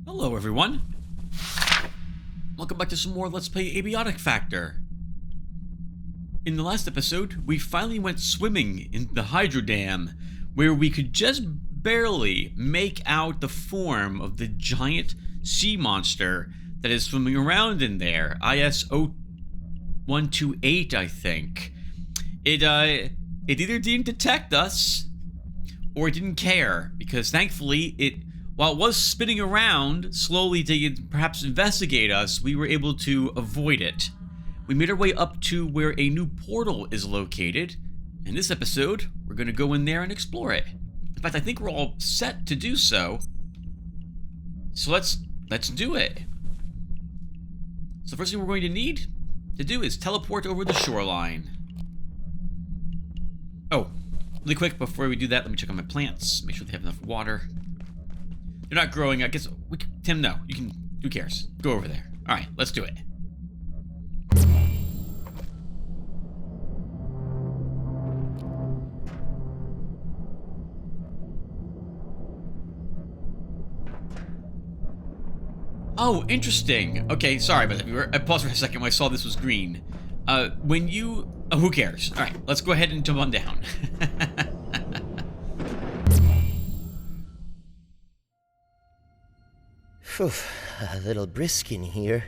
Hello everyone. Welcome back to some more Let's Play Abiotic Factor. In the last episode, we finally went swimming in the hydro dam, where we could just barely make out the form of the giant sea monster that is swimming around in there. ISO 128, I think. It either didn't detect us, or it didn't care, because thankfully while it was spinning around slowly to perhaps investigate us, we were able to avoid it. We made our way up to where a new portal is located. In this episode, we're going to go in there and explore it. In fact, I think we're all set to do so. So let's do it. So the first thing we're going to need to do is teleport over the shoreline. Oh, really quick before we do that, let me check on my plants. Make sure they have enough water. They're not growing. I guess Tim, no. You can. Who cares? Go over there. All right, let's do it. Oh, interesting. Okay, sorry about that. I paused for a second when I saw this was green. When you... Oh, who cares? All right, let's go ahead and jump on down. Phew, a little brisk in here.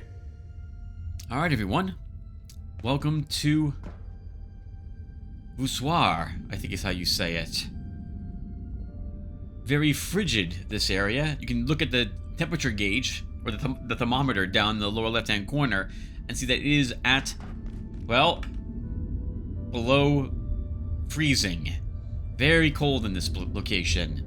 All right, everyone. Welcome to Voussoir, I think is how you say it. Very frigid, this area. You can look at the temperature gauge, or the thermometer down in the lower left-hand corner, and see that it is at, well, below freezing. Very cold in this location.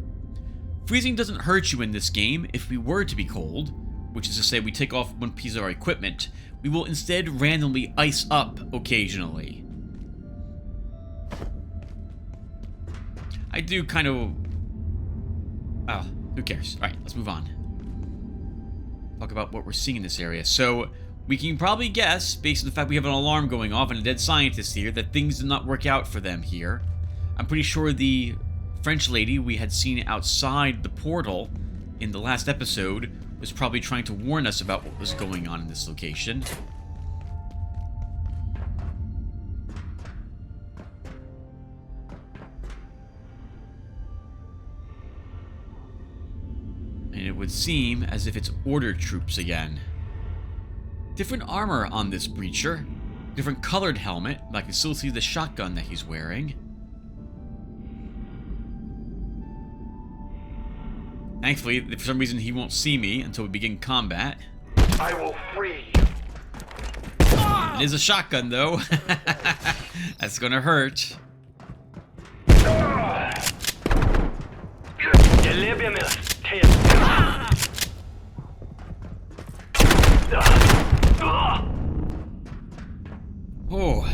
Freezing doesn't hurt you in this game if we were to be cold, which is to say we take off one piece of our equipment. We will instead randomly ice up occasionally. I do kind of... Oh, who cares? Alright, let's move on. Talk about what we're seeing in this area. So, we can probably guess, based on the fact we have an alarm going off and a dead scientist here, that things did not work out for them here. I'm pretty sure the French lady we had seen outside the portal in the last episode was probably trying to warn us about what was going on in this location. And it would seem as if it's order troops again. Different armor on this breacher. Different colored helmet. I can still see the shotgun that he's wearing. Thankfully, for some reason, he won't see me until we begin combat. I will free you. It is a shotgun, though. That's gonna hurt. Oh.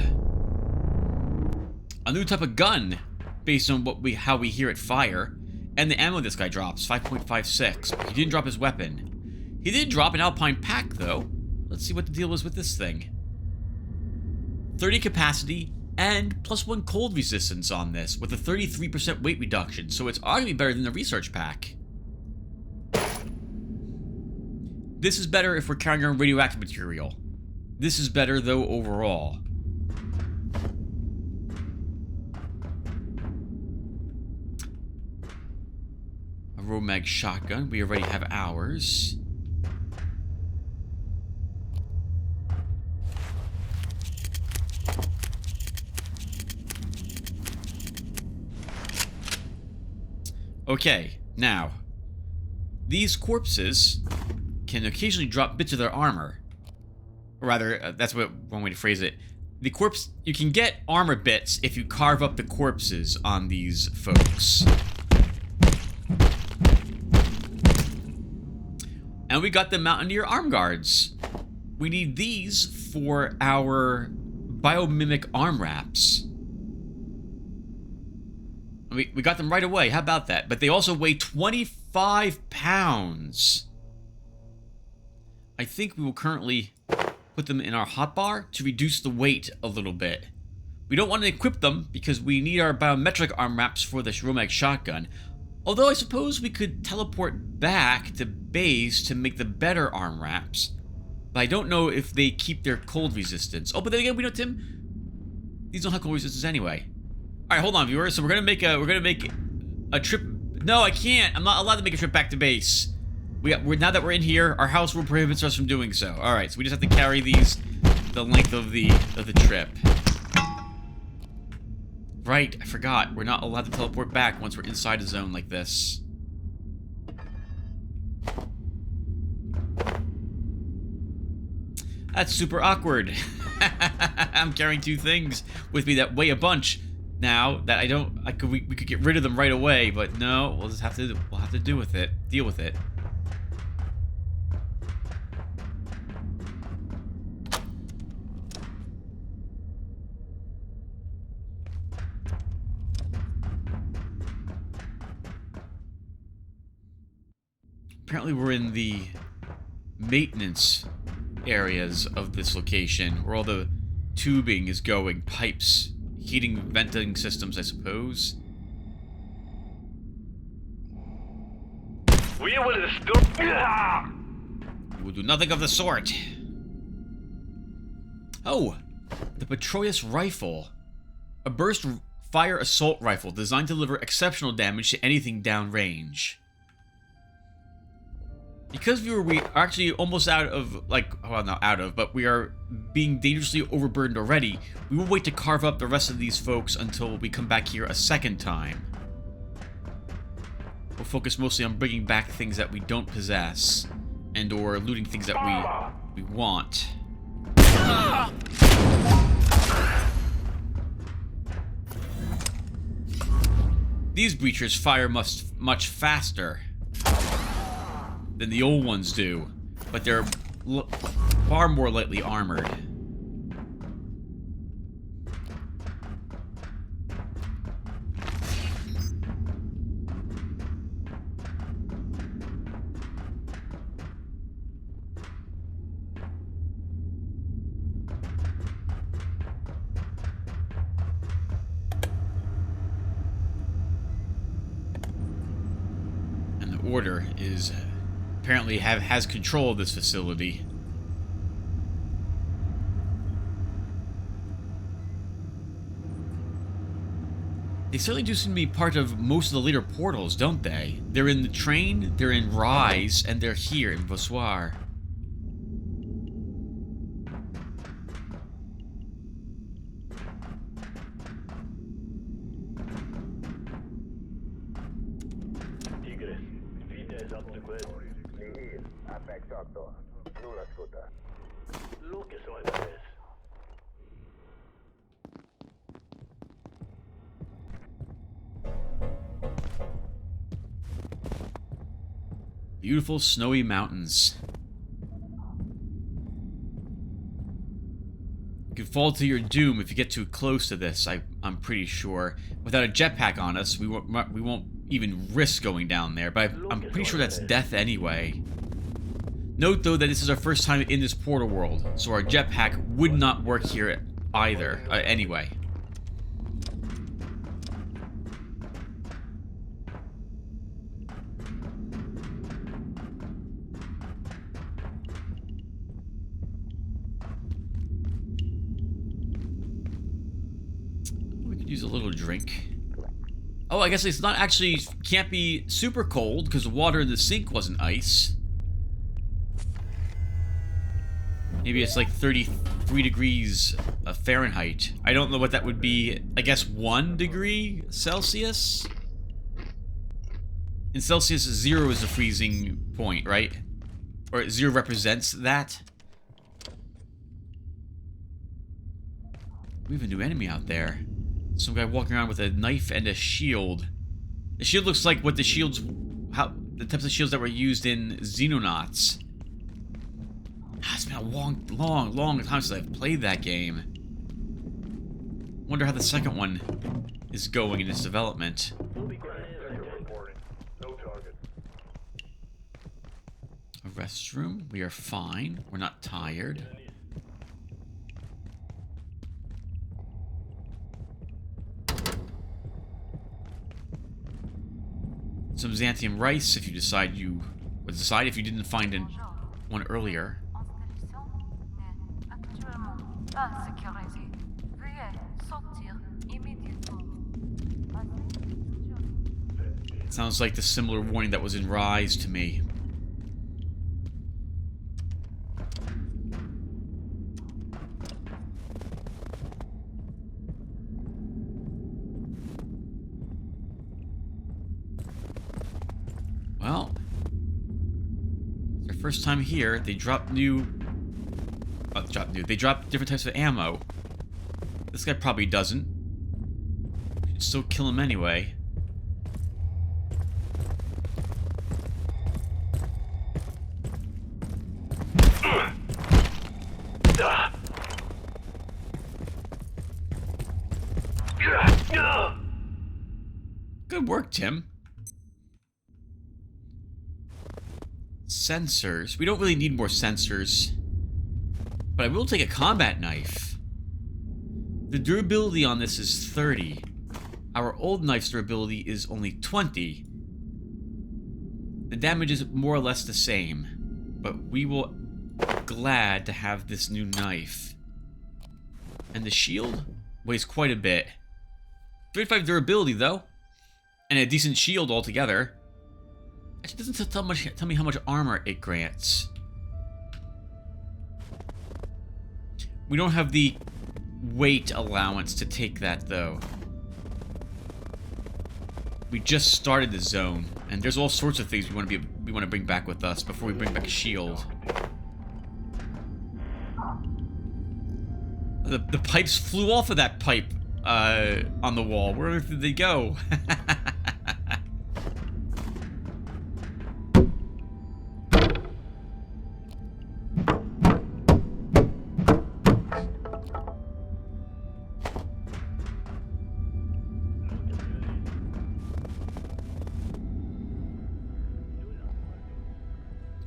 A new type of gun, based on how we hear it fire. And the ammo this guy drops, 5.56. He didn't drop his weapon. He did drop an Alpine pack, though. Let's see what the deal is with this thing. 30 capacity and +1 cold resistance on this, with a 33% weight reduction, so it's arguably better than the research pack. This is better if we're carrying around radioactive material. This is better, though, overall. Romag shotgun. We already have ours. Okay, now, these corpses can occasionally drop bits of their armor. Or rather, that's one way to phrase it. The corpse, you can get armor bits if you carve up the corpses on these folks. And we got the Mountaineer arm guards. We need these for our biomimic arm wraps. We got them right away. How about that? But they also weigh 25 pounds. I think we will currently put them in our hotbar to reduce the weight a little bit. We don't want to equip them because we need our biometric arm wraps for the Romag shotgun. Although I suppose we could teleport back to base to make the better arm wraps. But I don't know if they keep their cold resistance. Oh, but then again, we know, Tim, these don't have cold resistance anyway. All right, hold on, viewers. So we're gonna make a trip. No, I can't. I'm not allowed to make a trip back to base. Now that we're in here, our house rule prohibits us from doing so. All right, so we just have to carry these the length of the trip. Right, I forgot. We're not allowed to teleport back once we're inside a zone like this. That's super awkward. I'm carrying two things with me that weigh a bunch. Now that we could get rid of them right away, but no, we'll have to deal with it. Apparently we're in the maintenance areas of this location, where all the tubing is going, pipes, heating, venting systems, I suppose. We will destroy. We will do nothing of the sort. Oh, the Petroius rifle. A burst fire assault rifle designed to deliver exceptional damage to anything downrange. Because we are actually almost out of, well, not out of, but we are being dangerously overburdened already, we will wait to carve up the rest of these folks until we come back here a second time. We'll focus mostly on bringing back things that we don't possess, and or looting things that we want. These breachers fire much faster than the old ones do, but they're far more lightly armored. And the Order is apparently has control of this facility. They certainly do seem to be part of most of the later portals, don't they? They're in the train, they're in Rise, and they're here in Vossoir. Beautiful snowy mountains. You can fall to your doom if you get too close to this, I'm pretty sure. Without a jetpack on us, we won't even risk going down there, but I'm pretty sure that's death anyway. Note, though, that this is our first time in this portal world, so our jetpack would not work here either, anyway. Use a little drink. Oh, I guess it's not actually, can't be super cold because the water in the sink wasn't ice. Maybe it's like 33 degrees Fahrenheit. I don't know what that would be. I guess 1 degree Celsius? In Celsius, 0 is the freezing point, right? Or 0 represents that? We have a new enemy out there. Some guy walking around with a knife and a shield. The shield looks like what the the types of shields that were used in Xenonauts. It's been a long time since I've played that game. Wonder how the second one is going in its development. A restroom. We are fine. We're not tired. Some xanthium rice if you decide you would decide if you didn't find one earlier. Sounds like the similar warning that was in Rise to me. Well, it's their first time here. They dropped new. They dropped different types of ammo. This guy probably doesn't. Should still kill him anyway. Good work, Tim. Sensors. We don't really need more sensors. But I will take a combat knife. The durability on this is 30. Our old knife's durability is only 20. The damage is more or less the same. But we will be glad to have this new knife. And the shield weighs quite a bit. 35 durability, though. And a decent shield altogether. Actually, it doesn't tell me how much armor it grants. We don't have the weight allowance to take that, though. We just started the zone, and there's all sorts of things we want to bring back with us before we bring back a shield. The pipes flew off of that pipe on the wall. Where did they go?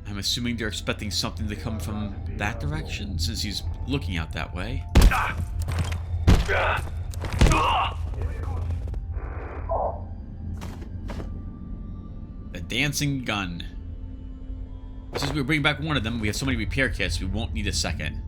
I'm assuming they're expecting something to come from that direction, since he's looking out that way. The dancing gun. Since we bring back one of them, we have so many repair kits, we won't need a second.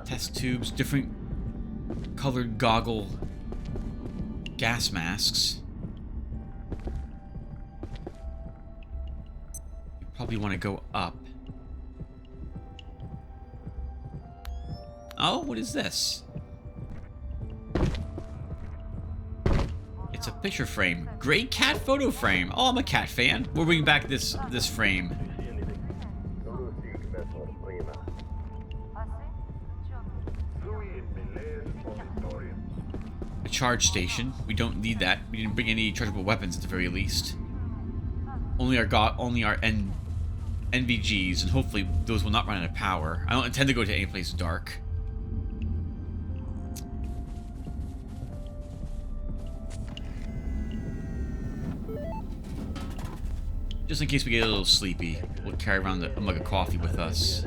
Test tubes, different colored goggle gas masks. You probably want to go up. Oh, what is this? It's a picture frame. Great cat photo frame. Oh, I'm a cat fan. We'll bring back this frame. A charge station. We don't need that. We didn't bring any chargeable weapons at the very least. Only our NVGs, and hopefully those will not run out of power. I don't intend to go to any place dark. Just in case we get a little sleepy, we'll carry around a mug of coffee with us.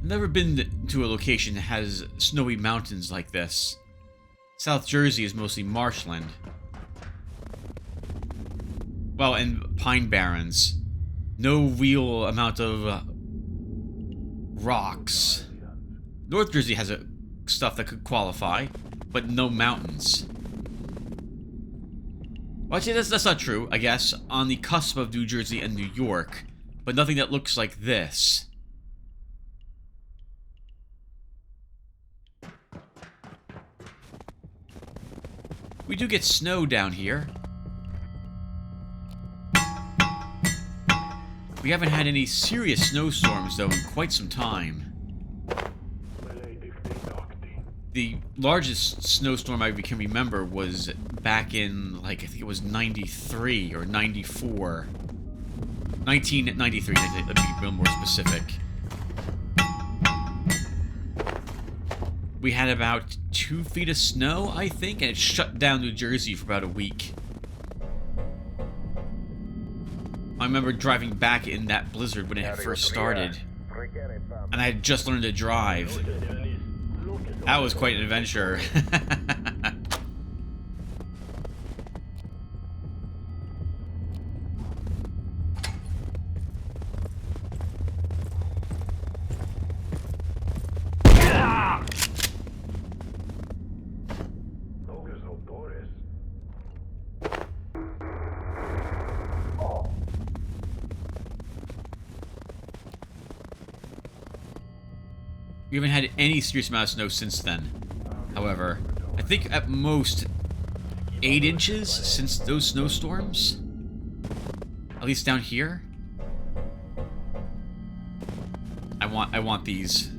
I've never been to a location that has snowy mountains like this. South Jersey is mostly marshland. Well, and pine barrens. No real amount of rocks. North Jersey has stuff that could qualify, but no mountains. Well, actually, that's not true, I guess. On the cusp of New Jersey and New York, but nothing that looks like this. We do get snow down here. We haven't had any serious snowstorms, though, in quite some time. the largest snowstorm I can remember was back in, like, I think it was 93 or 94. 1993, let me be a little more specific. We had about 2 feet of snow, I think, and it shut down New Jersey for about a week. I remember driving back in that blizzard when it had first started, and I had just learned to drive. That was quite an adventure. We haven't had any serious amount of snow since then. However, I think at most 8 inches since those snowstorms. At least down here. I want these.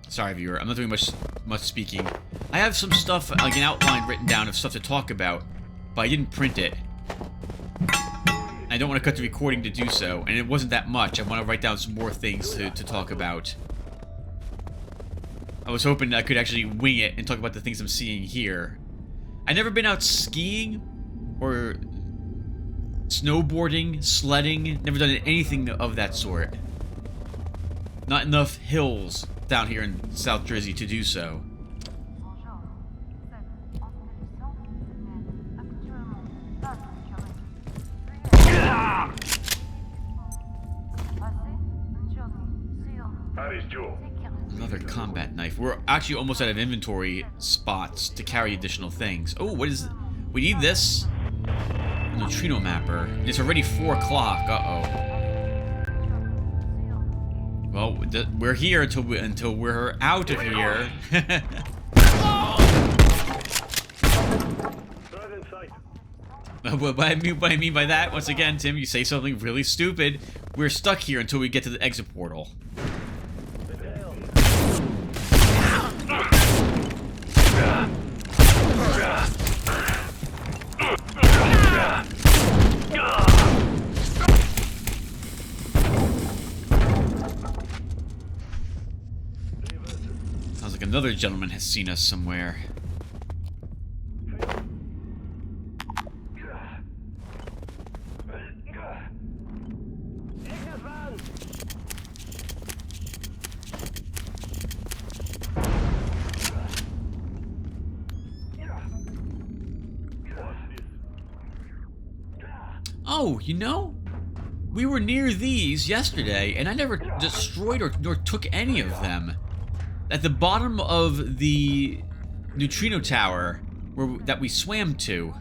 Sorry, viewer. I'm not doing much speaking. I have some stuff, like an outline written down of stuff to talk about, but I didn't print it. I don't want to cut the recording to do so, and it wasn't that much. I want to write down some more things to talk about. I was hoping I could actually wing it and talk about the things I'm seeing here. I've never been out skiing or snowboarding, sledding, never done anything of that sort. Not enough hills down here in South Jersey to do so. Another combat knife. We're actually almost out of inventory spots to carry additional things. Oh, what is... We need this. A neutrino mapper. It's already 4 o'clock. Uh-oh. Well, we're here until we're out of here. What I mean by that, once again, Tim, you say something really stupid. We're stuck here until we get to the exit portal. Sounds like another gentleman has seen us somewhere. Oh, you know, we were near these yesterday, and I never destroyed nor took any of them. At the bottom of the neutrino tower that we swam to,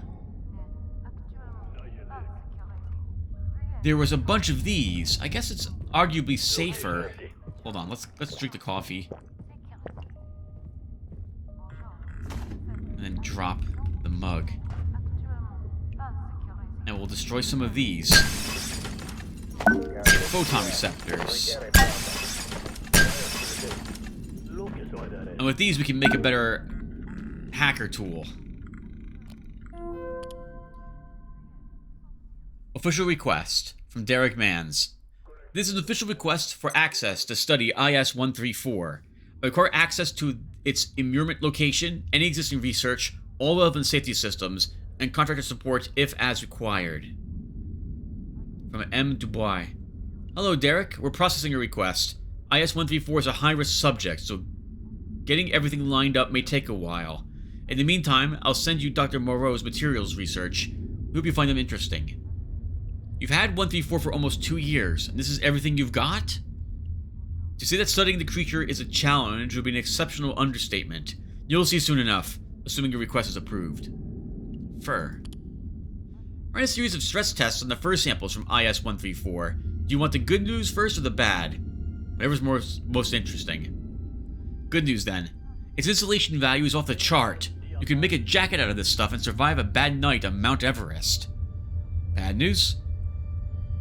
there was a bunch of these. I guess it's arguably safer. Hold on, let's drink the coffee. And then drop the mug. And we'll destroy some of these. Photon receptors. And with these we can make a better hacker tool. Official request from Derek Mans. This is an official request for access to study IS-134. I require access to its immurement location, any existing research, all relevant safety systems, and contractor support if as required. From M. Dubois. Hello, Derek. We're processing your request. IS-134 is a high-risk subject, so getting everything lined up may take a while. In the meantime, I'll send you Dr. Moreau's materials research. We hope you find them interesting. You've had 134 for almost 2 years, and this is everything you've got? To say that studying the creature is a challenge would be an exceptional understatement. You'll see soon enough, assuming your request is approved. Fur. Run a series of stress tests on the fur samples from IS-134. Do you want the good news first or the bad? Whatever's most interesting. Good news then. Its insulation value is off the chart. You can make a jacket out of this stuff and survive a bad night on Mount Everest. Bad news?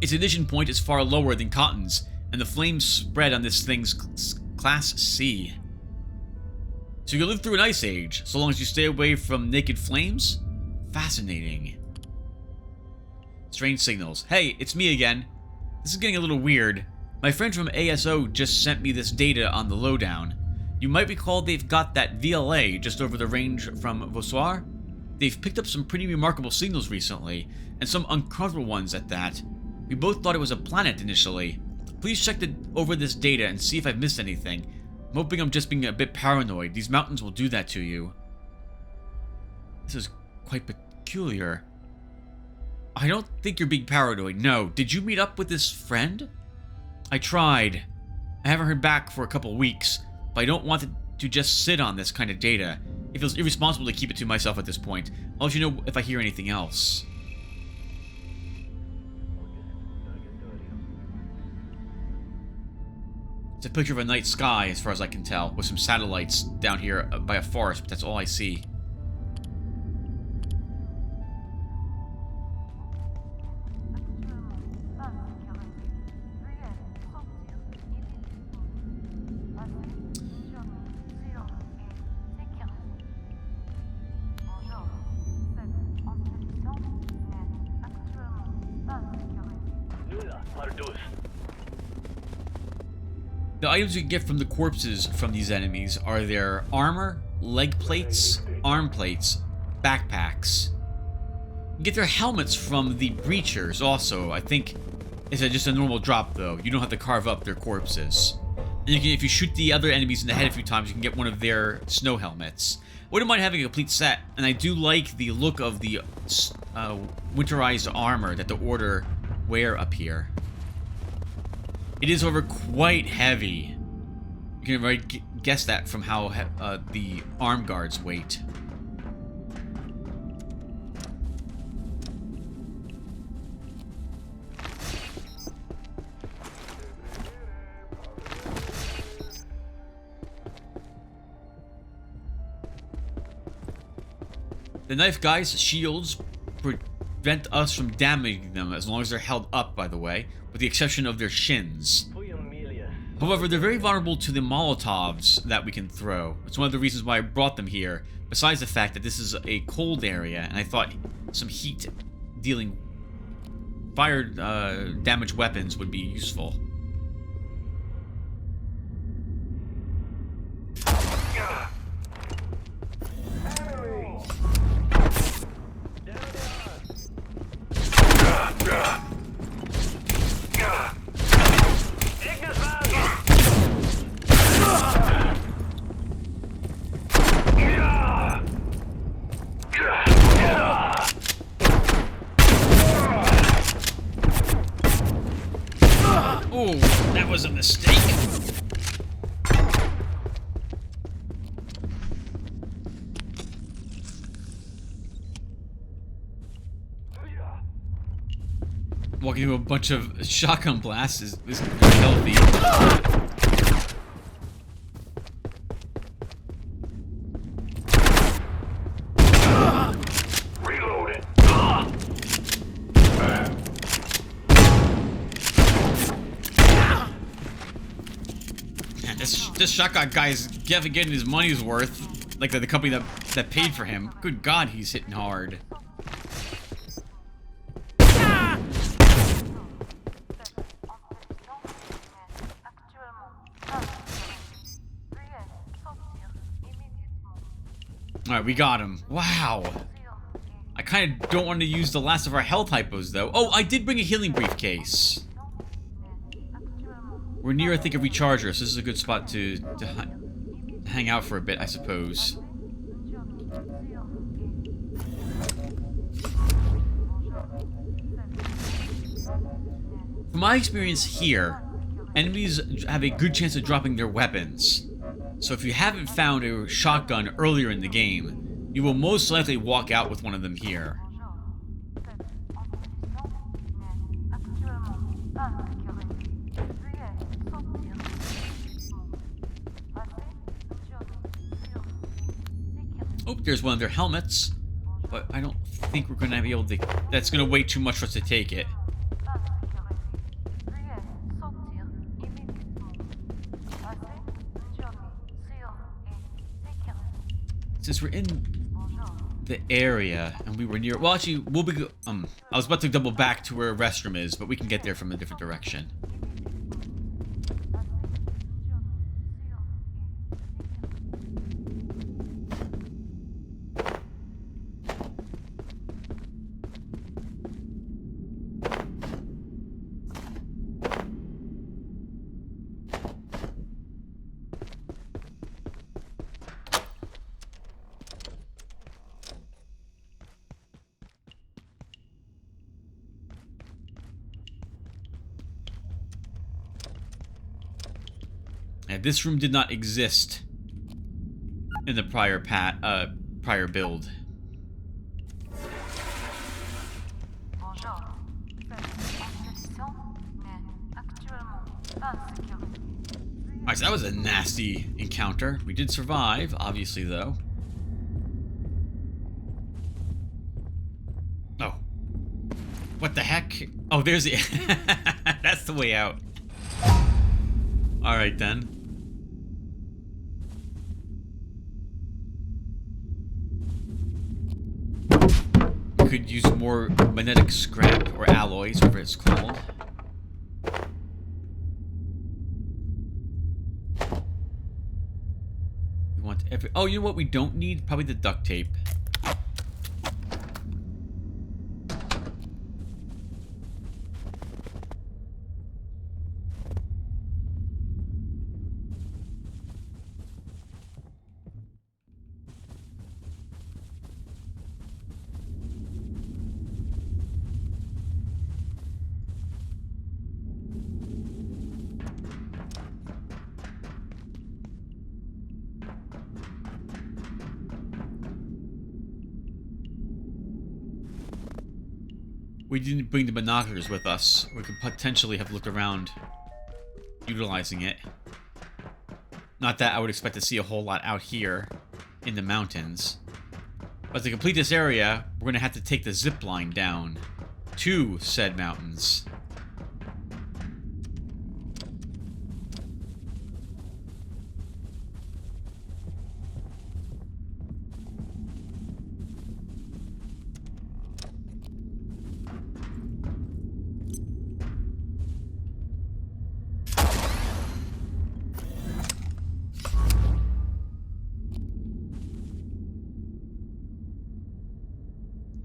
Its ignition point is far lower than Cotton's, and the flames spread on this thing's Class C. So you can live through an ice age, so long as you stay away from naked flames? Fascinating. Strange signals. Hey, it's me again. This is getting a little weird. My friend from ASO just sent me this data on the lowdown. You might recall they've got that VLA just over the range from Vossoir. They've picked up some pretty remarkable signals recently, and some uncomfortable ones at that. We both thought it was a planet initially. Please check over this data and see if I've missed anything. I'm hoping I'm just being a bit paranoid. These mountains will do that to you. This is quite peculiar. I don't think you're being paranoid, no. Did you meet up with this friend? I tried. I haven't heard back for a couple weeks, but I don't want to just sit on this kind of data. It feels irresponsible to keep it to myself at this point. I'll let you know if I hear anything else. It's a picture of a night sky, as far as I can tell, with some satellites down here by a forest, but that's all I see. The items you can get from the corpses from these enemies are their armor, leg plates, arm plates, backpacks. You can get their helmets from the breachers also. I think it's just a normal drop though. You don't have to carve up their corpses. And you can, if you shoot the other enemies in the head a few times, you can get one of their snow helmets. I wouldn't mind having a complete set, and I do like the look of the winterized armor that the Order wear up here. It is, however, quite heavy. You can already guess that from how the arm guards weight. The knife guys' shields prevent us from damaging them as long as they're held up, by the way, with the exception of their shins. However, they're very vulnerable to the Molotovs that we can throw. It's one of the reasons why I brought them here, besides the fact that this is a cold area, and I thought some heat-dealing fire damage weapons would be useful. Oh, that was a mistake. Walking into a bunch of shotgun blasts is healthy. This shotgun guy is definitely getting his money's worth. Like the company that paid for him. Good God, he's hitting hard. Alright, we got him. Wow. I kind of don't want to use the last of our health hypos, though. Oh, I did bring a healing briefcase. We're near, I think, a recharger, so this is a good spot to hang out for a bit, I suppose. From my experience here, enemies have a good chance of dropping their weapons. So if you haven't found a shotgun earlier in the game, you will most likely walk out with one of them here. Oh, there's one of their helmets. But I don't think we're going to be able to... That's going to weigh too much for us to take it. Since we're in the area and we were near... Well, actually, we'll be... I was about to double back to where a restroom is, but we can get there from a different direction. And this room did not exist in the prior build. Alright, so that was a nasty encounter. We did survive, obviously, though. Oh. What the heck? Oh, there's the... That's the way out. Alright, then. We could use more magnetic scrap, or alloys, whatever it's called. We want every... Oh, you know what we don't need? Probably the duct tape. We didn't bring the binoculars with us. We could potentially have looked around utilizing it. Not that I would expect to see a whole lot out here in the mountains. But to complete this area, we're going to have to take the zip line down to said mountains.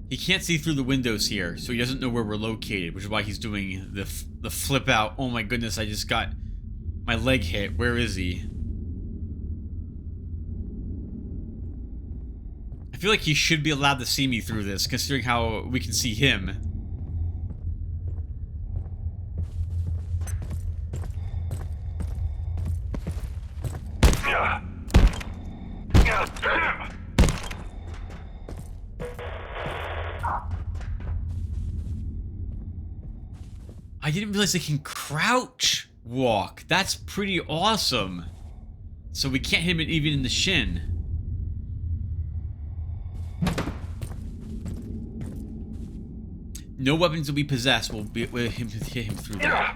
He can't see through the windows here, so he doesn't know where we're located, which is why he's doing the flip out. Oh my goodness, I just got my leg hit. Where is he? I feel like he should be allowed to see me through this, considering how we can see him. I didn't realize they can crouch walk. That's pretty awesome. So we can't hit him even in the shin. No weapons that we possess will be able to hit him through there.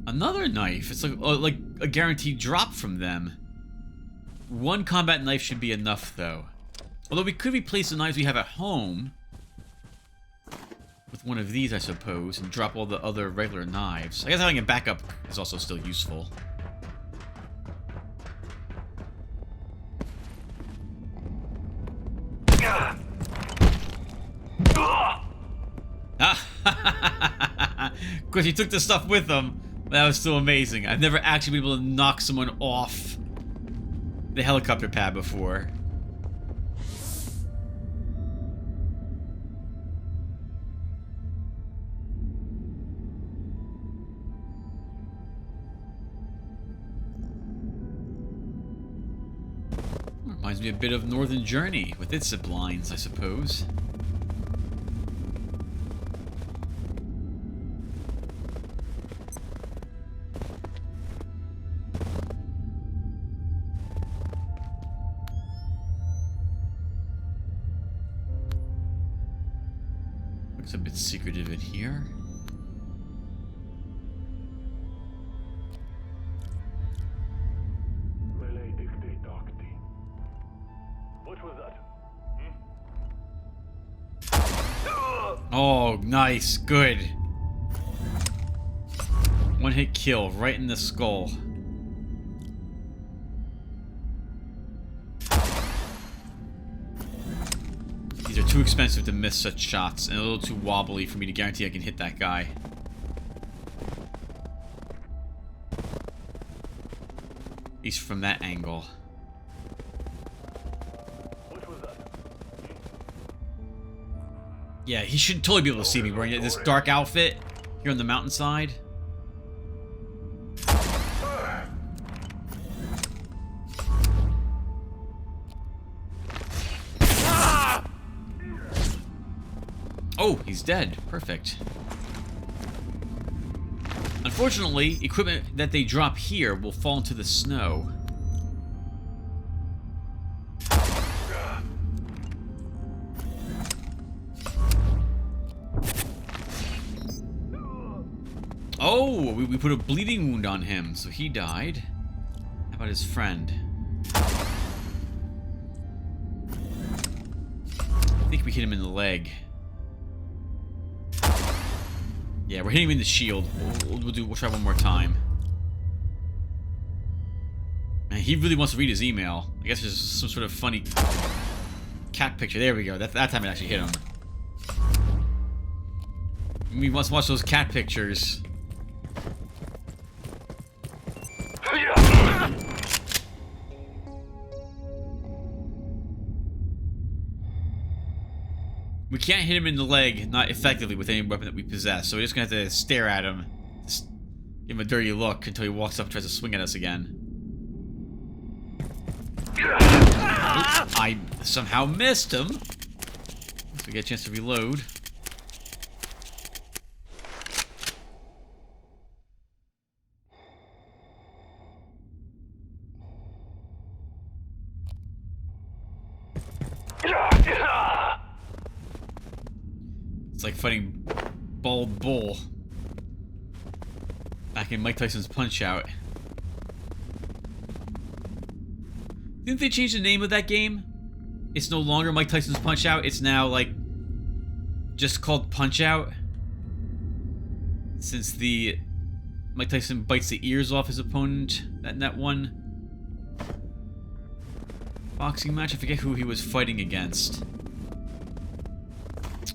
Another knife. It's like a guaranteed drop from them. One combat knife should be enough, though. Although we could replace the knives we have at home with one of these, I suppose, and drop all the other regular knives. I guess having a backup is also still useful. Of course, he took the stuff with him. That was still amazing. I've never actually been able to knock someone off the helicopter pad before. Reminds me a bit of Northern Journey with its zip lines, I suppose. It's a bit secretive in here. What was that? Oh, nice. Good. One hit kill right in the skull. These are too expensive to miss such shots, and a little too wobbly for me to guarantee I can hit that guy. At least from that angle. What was that? Yeah, he should totally be able to see me wearing this dark outfit here on the mountainside. Oh, he's dead. Perfect. Unfortunately, equipment that they drop here will fall into the snow. Oh, we put a bleeding wound on him, so he died. How about his friend? I think we hit him in the leg. Yeah, we're hitting him in the shield. We'll try one more time. Man, he really wants to read his email. I guess there's some sort of funny cat picture. There we go. That time it actually hit him. He wants to watch those cat pictures. We can't hit him in the leg, not effectively, with any weapon that we possess, so we're just gonna have to stare at him. Just give him a dirty look until he walks up and tries to swing at us again. Oop, I somehow missed him. So we get a chance to reload. It's like fighting Bald Bull back in Mike Tyson's Punch-Out. Didn't they change the name of that game? It's no longer Mike Tyson's Punch-Out. It's now like just called Punch-Out. Since the Mike Tyson bites the ears off his opponent in that one boxing match. I forget who he was fighting against.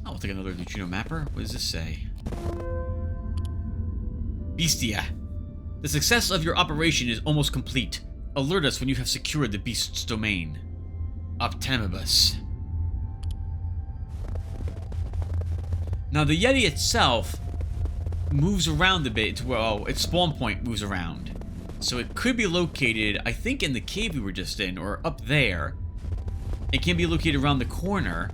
I'll take another neutrino mapper. What does this say? Bestia. The success of your operation is almost complete. Alert us when you have secured the beast's domain. Optimibus. Now the Yeti itself moves around a bit to where, oh, its spawn point moves around. So it could be located, I think, in the cave we were just in, or up there. It can be located around the corner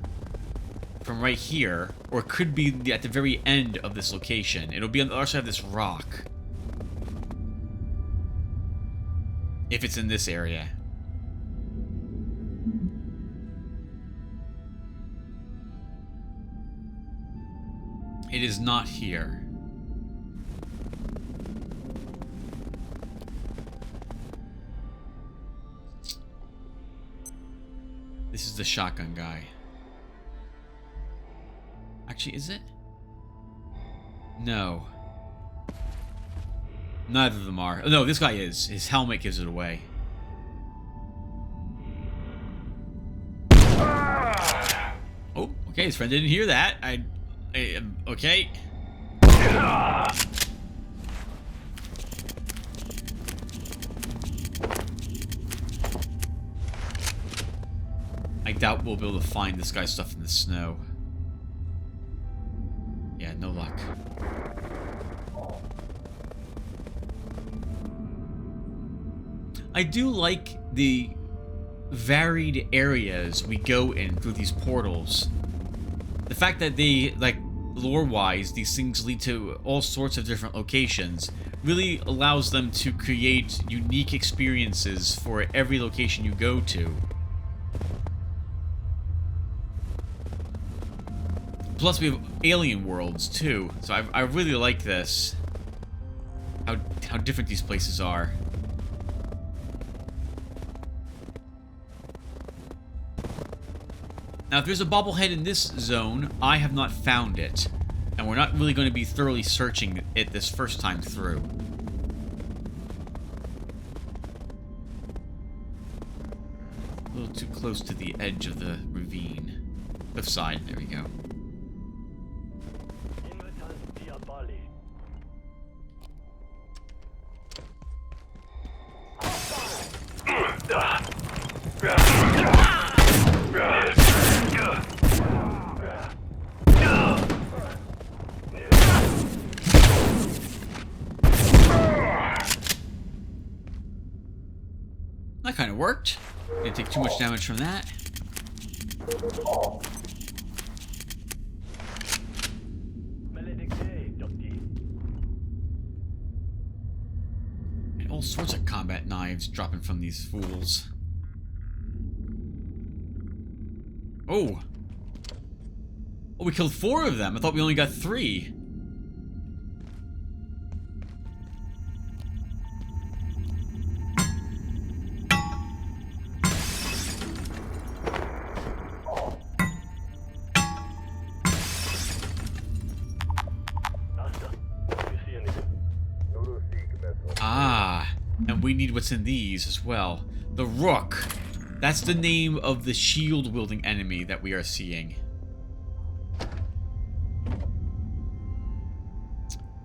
from right here, or it could be at the very end of this location. It'll be on the other side of this rock. If it's in this area. It is not here. This is the shotgun guy. Actually, is it? No. Neither of them are. Oh, no, this guy is. His helmet gives it away. Oh, okay, his friend didn't hear that. Okay. I doubt we'll be able to find this guy's stuff in the snow. Yeah, no luck. I do like the varied areas we go in through these portals. The fact that they, like, lore-wise, these things lead to all sorts of different locations really allows them to create unique experiences for every location you go to. Plus, we have alien worlds too, so I really like this. How different these places are. Now, if there's a bobblehead in this zone, I have not found it, and we're not really going to be thoroughly searching it this first time through. A little too close to the edge of the ravine. Cliffside, there we go. That kind of worked. Didn't take too much damage from that. And all sorts of combat knives dropping from these fools. Oh! Oh, we killed 4 of them. I thought we only got 3. Ah, and we need what's in these as well. The Rook. That's the name of the shield-wielding enemy that we are seeing.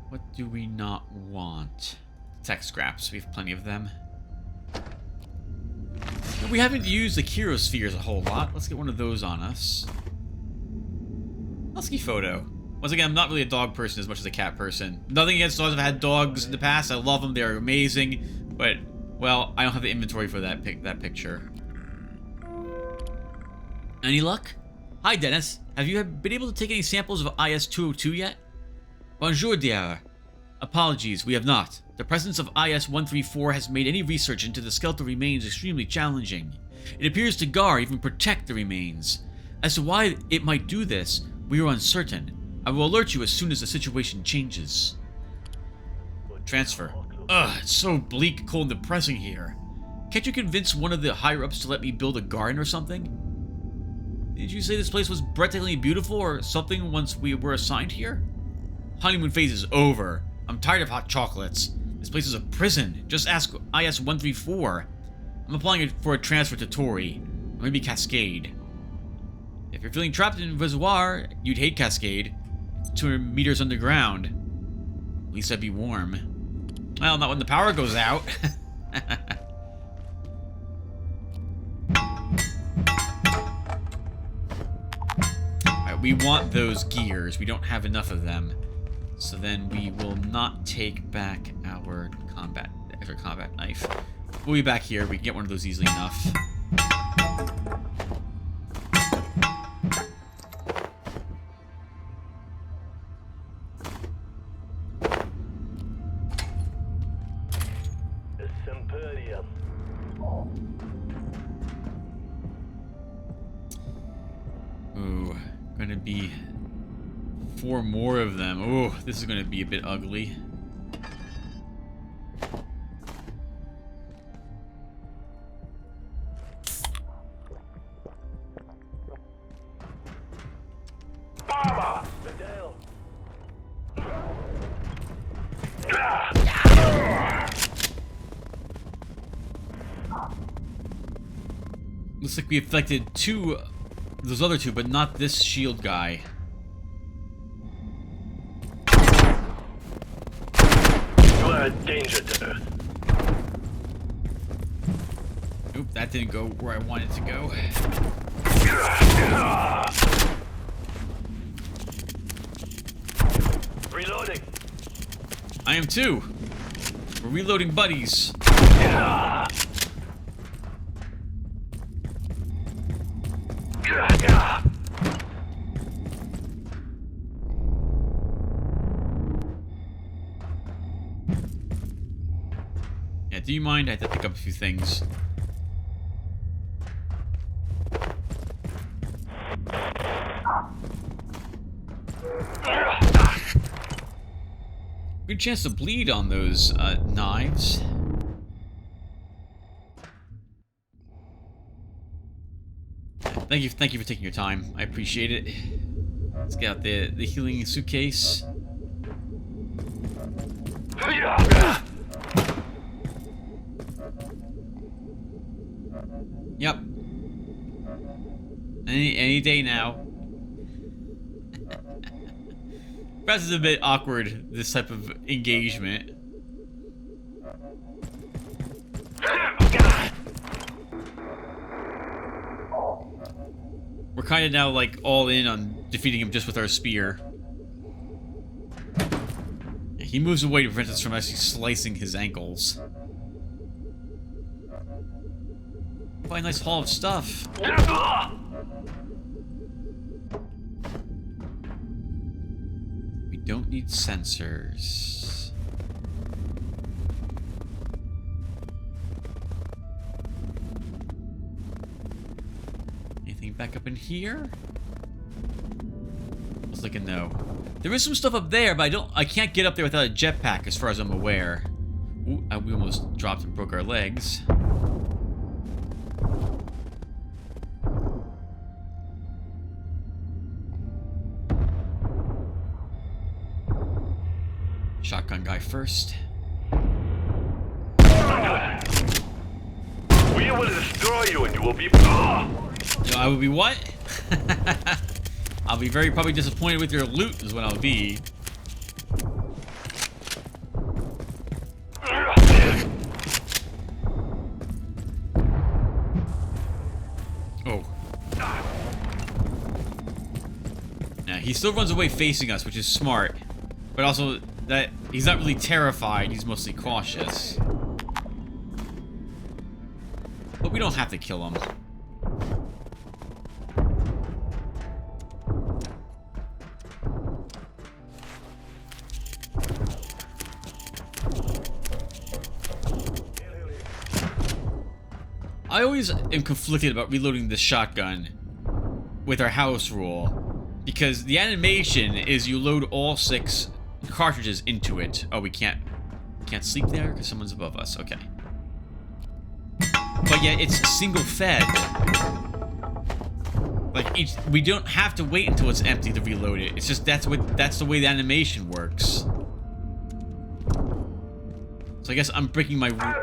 What do we not want? Tech scraps. We have plenty of them. We haven't used the Kirospheres a whole lot. Let's get one of those on us. Husky photo. Once again, I'm not really a dog person as much as a cat person. Nothing against dogs. I've had dogs in the past. I love them. They're amazing. But, well, I don't have the inventory for that picture. Any luck? Hi, Dennis. Have you been able to take any samples of IS-202 yet? Bonjour, dear. Apologies, we have not. The presence of IS-134 has made any research into the skeletal remains extremely challenging. It appears to guard, even protect the remains. As to why it might do this, we are uncertain. I will alert you as soon as the situation changes. Transfer. Ugh, it's so bleak, cold, and depressing here. Can't you convince one of the higher-ups to let me build a garden or something? Did you say this place was breathtakingly beautiful or something once we were assigned here? Honeymoon phase is over. I'm tired of hot chocolates. This place is a prison. Just ask IS-134. I'm applying for a transfer to Tori. Or maybe Cascade. If you're feeling trapped in Reservoir, you'd hate Cascade. 200 meters underground. At least I'd be warm. Well, not when the power goes out. Alright, we want those gears. We don't have enough of them. So then we will not take back our combat knife. We'll be back here. We can get one of those easily enough. Ooh, gonna be 4 more of them. Ooh, this is gonna be a bit ugly. Looks like we affected those other 2, but not this shield guy. You are a danger to Earth. Oop, that didn't go where I wanted to go. Reloading. I am too. We're reloading buddies. Yeah, do you mind? I had to pick up a few things. Good chance to bleed on those knives. Thank you for taking your time. I appreciate it. Let's get out the healing suitcase. Yep. Any day now. Perhaps it's a bit awkward, this type of engagement. We're kind of now, like, all in on defeating him just with our spear. He moves away to prevent us from actually slicing his ankles. Quite a nice haul of stuff. We don't need sensors. Anything back up in here? Looks like a no. There is some stuff up there, but I can't get up there without a jetpack as far as I'm aware. Ooh, we almost dropped and broke our legs. Shotgun guy first. We will destroy you and you will be... I will be what? I'll be very probably disappointed with your loot is what I'll be. Oh. Now, he still runs away facing us, which is smart. But also, that he's not really terrified, he's mostly cautious. But we don't have to kill him. I always am conflicted about reloading the shotgun with our house rule, because the animation is you load all 6 cartridges into it. Oh, we can't sleep there because someone's above us. Okay. But yeah, it's single fed. Like we don't have to wait until it's empty to reload it. It's just that's the way the animation works. So I guess I'm breaking my rule.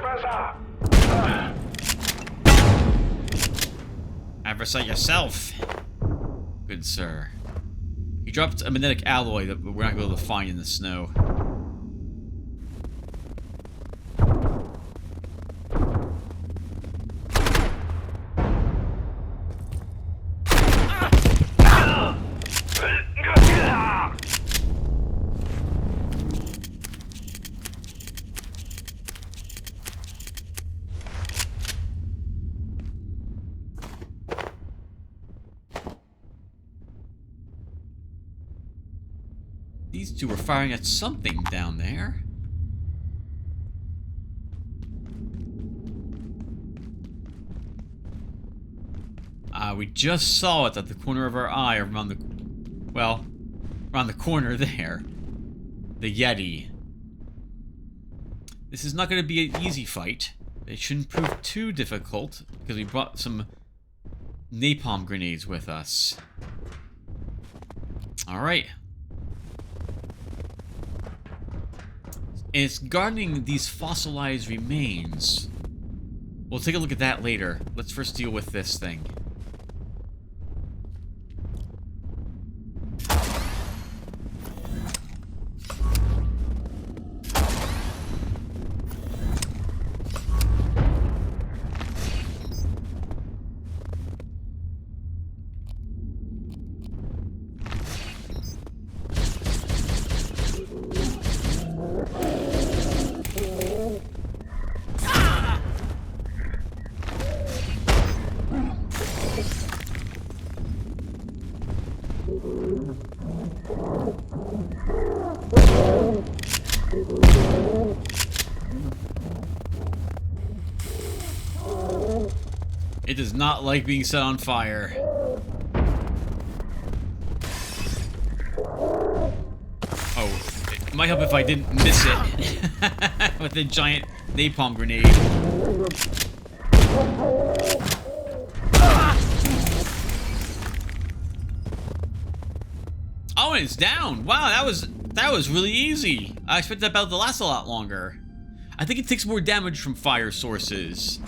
Adversary yourself. Good sir. He dropped a magnetic alloy that we're not going to be able to find in the snow. These two were firing at something down there. We just saw it at the corner of our eye around the... well, around the corner there. The Yeti. This is not going to be an easy fight. It shouldn't prove too difficult, because we brought some napalm grenades with us. Alright. And it's guarding these fossilized remains. We'll take a look at that later. Let's first deal with this thing. It does not like being set on fire. Oh, might help if I didn't miss it with the giant napalm grenade. Oh, and it's down. Wow, that was really easy. I expected that battle to last a lot longer. I think it takes more damage from fire sources.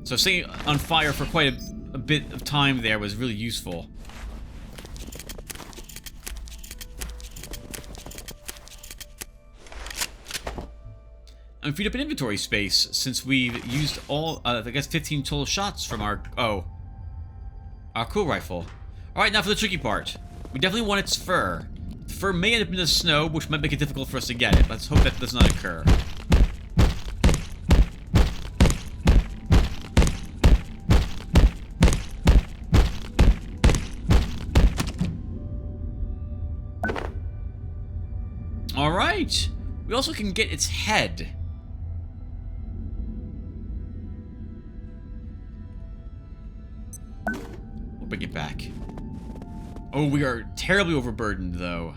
So staying on fire for quite a bit of time there was really useful. And we freed up an inventory space since we've used all, I guess 15 total shots from our cool rifle. Alright, now for the tricky part. We definitely want its fur. The fur may end up in the snow, which might make it difficult for us to get it. Let's hope that does not occur. Alright! We also can get its head. We'll bring it back. Oh, we are terribly overburdened, though.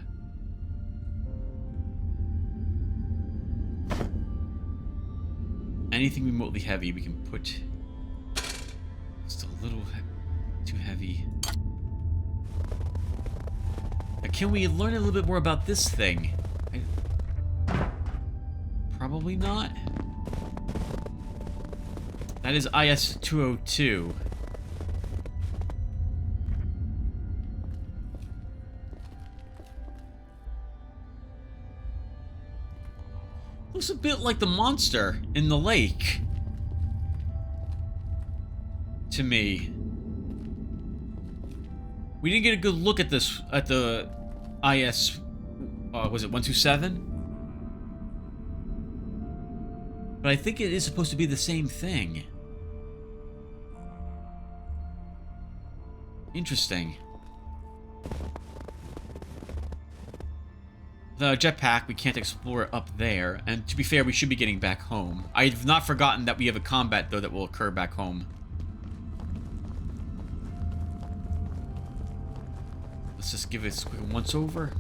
Anything remotely heavy we can put... Just a little too heavy. Now, can we learn a little bit more about this thing? Probably not. That is IS-202. Looks a bit like the monster in the lake. To me. We didn't get a good look at this, at the IS, was it 127? But I think it is supposed to be the same thing. Interesting. The jetpack, we can't explore it up there, and to be fair, we should be getting back home. I've not forgotten that we have a combat, though, that will occur back home. Let's just give it a quick once-over.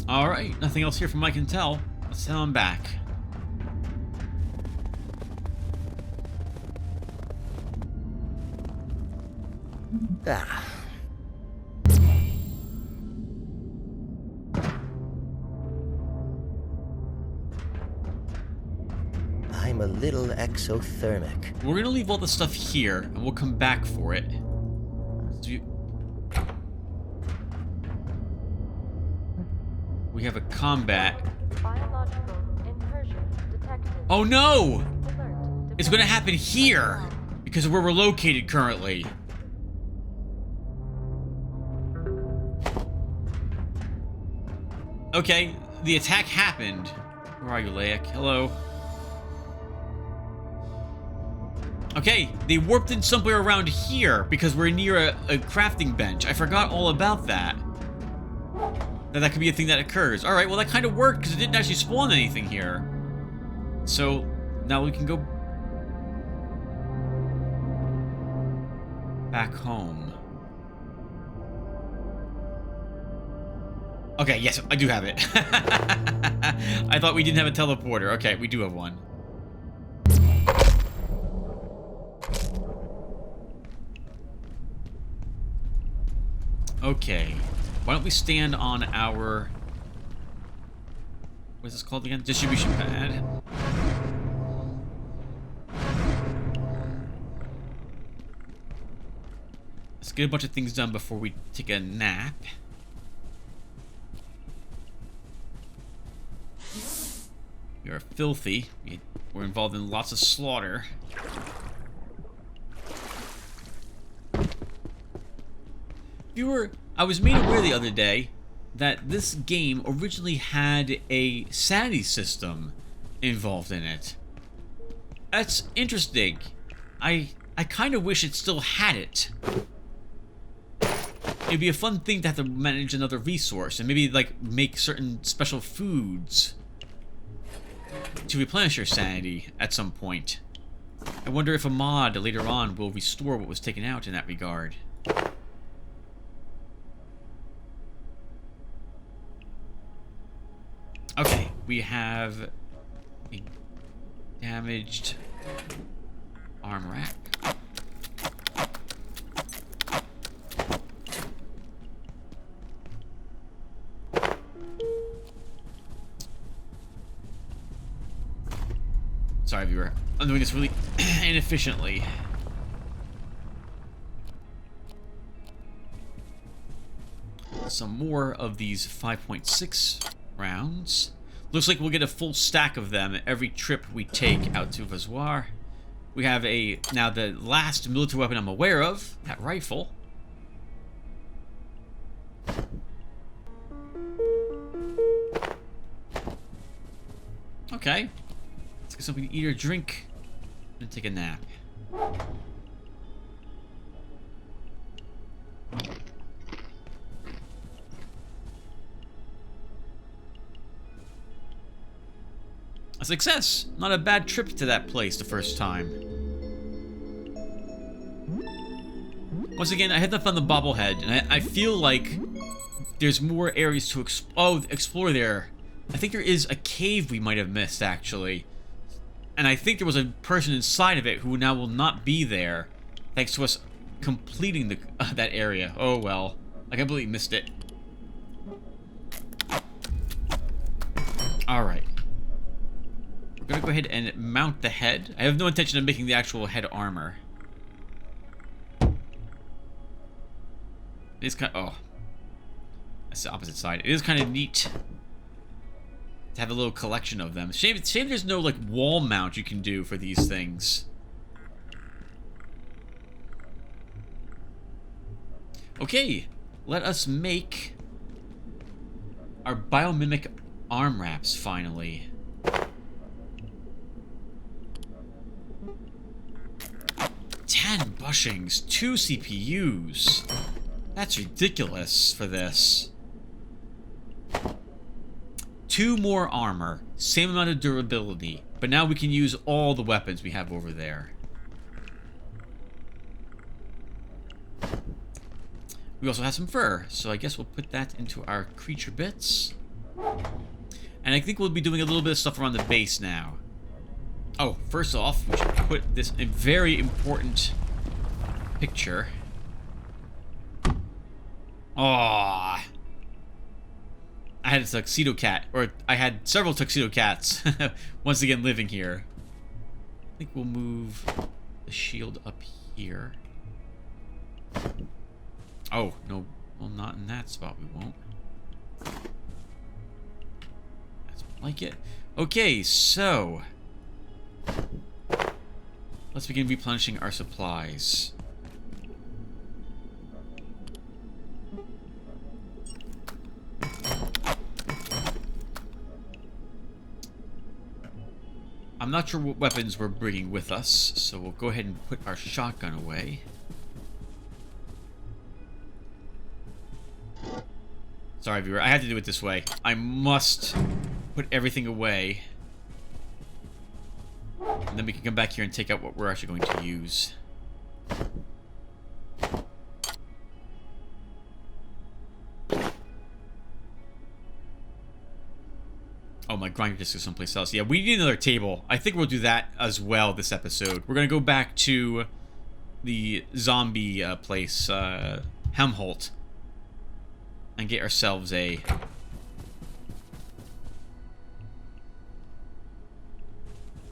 Alright, nothing else here from what I can tell. Let's head on back. Ah. I'm a little exothermic. We're gonna leave all the stuff here, and we'll come back for it. We have a combat. Biological incursion detected. Oh no! Alert. It's gonna happen here! Because of where we're located currently. Okay, the attack happened. Where are you, Laik? Hello. Okay, they warped in somewhere around here because we're near a crafting bench. I forgot all about that. That could be a thing that occurs. Alright, well that kind of worked because it didn't actually spawn anything here. So, now we can go back home. Okay, yes, I do have it. I thought we didn't have a teleporter. Okay, we do have one. Okay. Why don't we stand on our... What's this called again? Distribution pad. Let's get a bunch of things done before we take a nap. We are filthy. We're involved in lots of slaughter. I was made aware the other day that this game originally had a sanity system involved in it. That's interesting. I kind of wish it still had it. It'd be a fun thing to have to manage another resource and maybe like make certain special foods to replenish your sanity at some point. I wonder if a mod later on will restore what was taken out in that regard. Okay, we have a damaged arm rack. Sorry, viewer. I'm doing this really inefficiently. Some more of these 5.6 rounds. Looks like we'll get a full stack of them every trip we take out to Vazoir. We have now the last military weapon I'm aware of, that rifle. Okay. Let's get something to eat or drink and take a nap. A success! Not a bad trip to that place the first time. Once again, I had not found the bobblehead, and I feel like there's more areas to explore there. I think there is a cave we might have missed, actually. And I think there was a person inside of it who now will not be there, thanks to us completing that area. Oh well. I completely missed it. Alright. We're gonna go ahead and mount the head. I have no intention of making the actual head armor. It is kind of... Oh. That's the opposite side. It is kind of neat to have a little collection of them. Shame there's no, like, wall mount you can do for these things. Okay. Let us make our biomimic arm wraps, finally. Ten bushings, 2 CPUs. That's ridiculous for this. 2 more armor, same amount of durability, but now we can use all the weapons we have over there. We also have some fur, so I guess we'll put that into our creature bits. And I think we'll be doing a little bit of stuff around the base now. Oh, first off, we should put this in a very important picture. Aww. I had a tuxedo cat, or I had several tuxedo cats, once again living here. I think we'll move the shield up here. Oh, no, well, not in that spot, we won't. That's like it. Okay, so let's begin replenishing our supplies. I'm not sure what weapons we're bringing with us, so we'll go ahead and put our shotgun away. Sorry, viewer, I had to do it this way. I must put everything away. And then we can come back here and take out what we're actually going to use. Oh, my grinder disc is someplace else. Yeah, we need another table. I think we'll do that as well this episode. We're going to go back to the zombie place, Helmholt, and get ourselves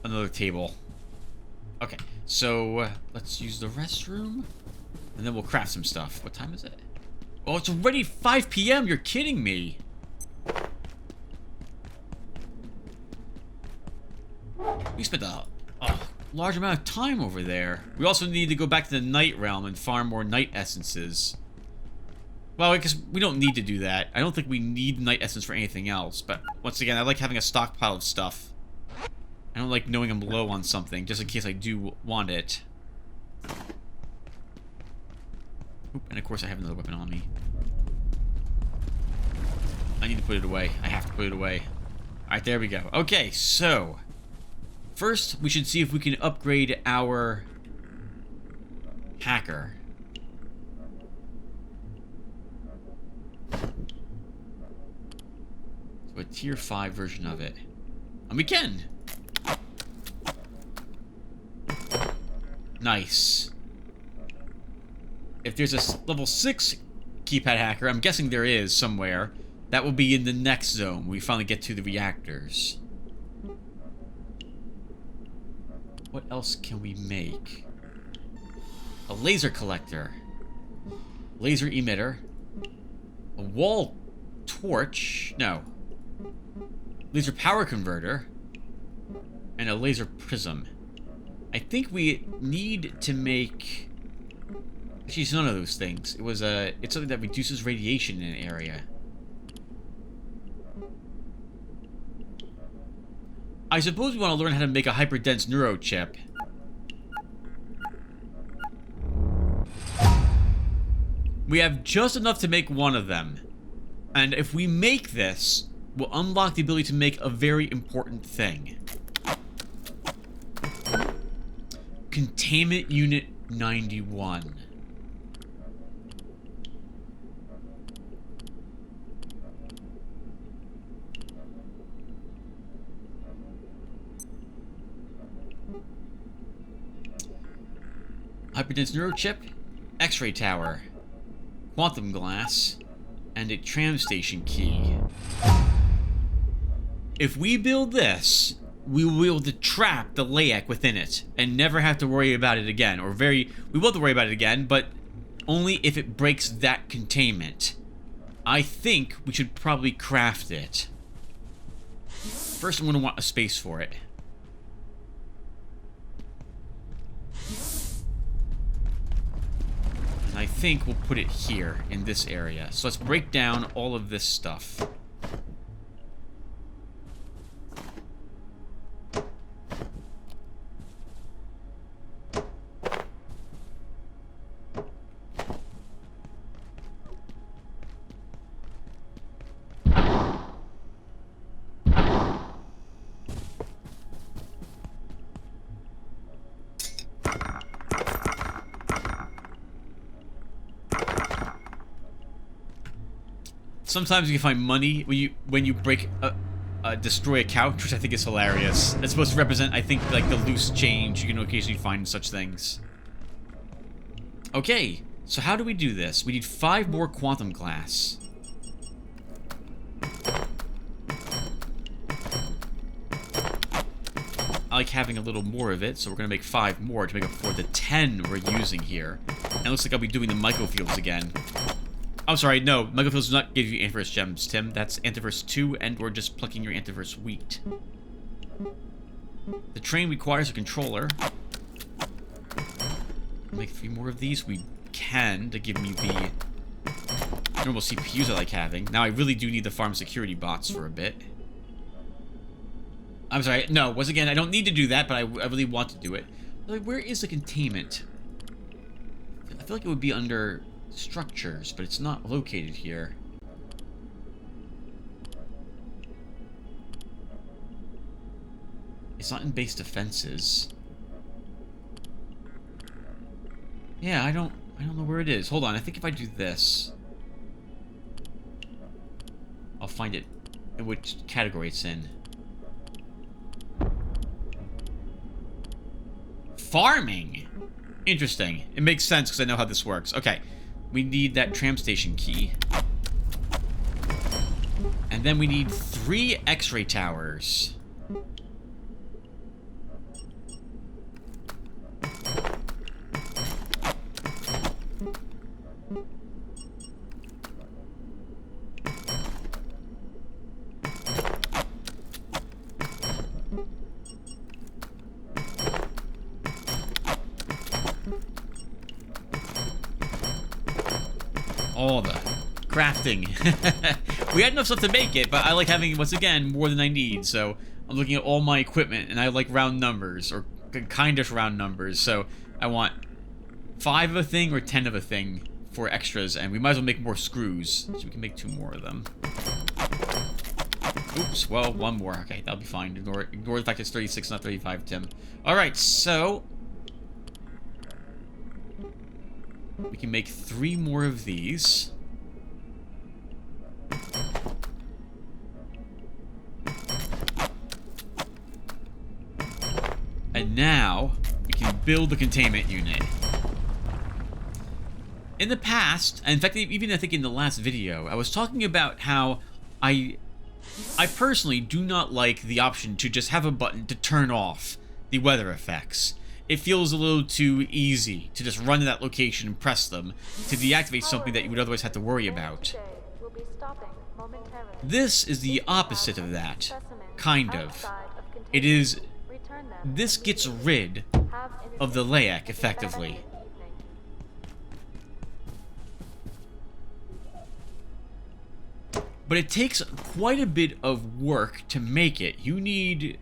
another table. Okay, so let's use the restroom, and then we'll craft some stuff. What time is it? Oh, it's already 5 p.m. You're kidding me. We spent a large amount of time over there. We also need to go back to the Night Realm and farm more Night Essences. Well, I guess we don't need to do that. I don't think we need Night Essence for anything else, but once again, I like having a stockpile of stuff. I don't like knowing I'm low on something, just in case I do want it. Oop, and of course I have another weapon on me. I need to put it away. I have to put it away. Alright, there we go. Okay, so first, we should see if we can upgrade our hacker. So a tier 5 version of it. And we can! Nice. If there's a level 6 keypad hacker, I'm guessing there is somewhere, that will be in the next zone when we finally get to the reactors. What else can we make? A laser collector. Laser emitter. A wall torch. No. Laser power converter. And a laser prism. I think we need to make... Actually, it's none of those things. It was it's something that reduces radiation in an area. I suppose we want to learn how to make a hyperdense neurochip. We have just enough to make one of them. And if we make this, we'll unlock the ability to make a very important thing. Containment Unit 91. Hyperdense neurochip, X-ray tower, quantum glass, and a tram station key. If we build this, we will be able to trap the LAEC within it and never have to worry about it again. We will have to worry about it again, but only if it breaks that containment. I think we should probably craft it. First, I'm going to want a space for it. And I think we'll put it here, in this area. So let's break down all of this stuff. Sometimes you can find money when you break destroy a couch, which I think is hilarious. It's supposed to represent, I think, like the loose change you can occasionally find in such things. Okay, so how do we do this? We need 5 more quantum glass. I like having a little more of it, so we're gonna make 5 more to make up for the 10 we're using here. And it looks like I'll be doing the microfields again. I'm sorry, no, microfields does not give you antivirus gems, Tim. That's antivirus 2, and we're just plucking your antivirus wheat. The train requires a controller. Make 3 more of these. We can to give me the normal CPUs I like having. Now I really do need the farm security bots for a bit. I'm sorry, no, once again, I don't need to do that, but I really want to do it. Like, where is the containment? I feel like it would be under structures, but it's not located here. It's not in base defenses. Yeah, I don't know where it is. Hold on, I think if I do this, I'll find it in which category it's in. Farming! Interesting. It makes sense because I know how this works. Okay. We need that tram station key. And then we need 3 X-ray towers. All the crafting. We had enough stuff to make it, but I like having, once again, more than I need. So I'm looking at all my equipment, and I like round numbers, or kind-ish round numbers. So I want 5 of a thing or 10 of a thing for extras, and we might as well make more screws, so we can make 2 more of them. Oops, well, one more. Okay, that'll be fine. Ignore the fact it's 36, not 35, Tim. Alright, so... we can make 3 more of these. And now, we can build the containment unit. In the past, and in fact, even I think in the last video, I was talking about how I personally do not like the option to just have a button to turn off the weather effects. It feels a little too easy to just run to that location and press them to deactivate something that you would otherwise have to worry about. Will be stopping momentarily. This is the opposite of that, kind of. It is, this gets rid of the layak effectively. But it takes quite a bit of work to make it. You need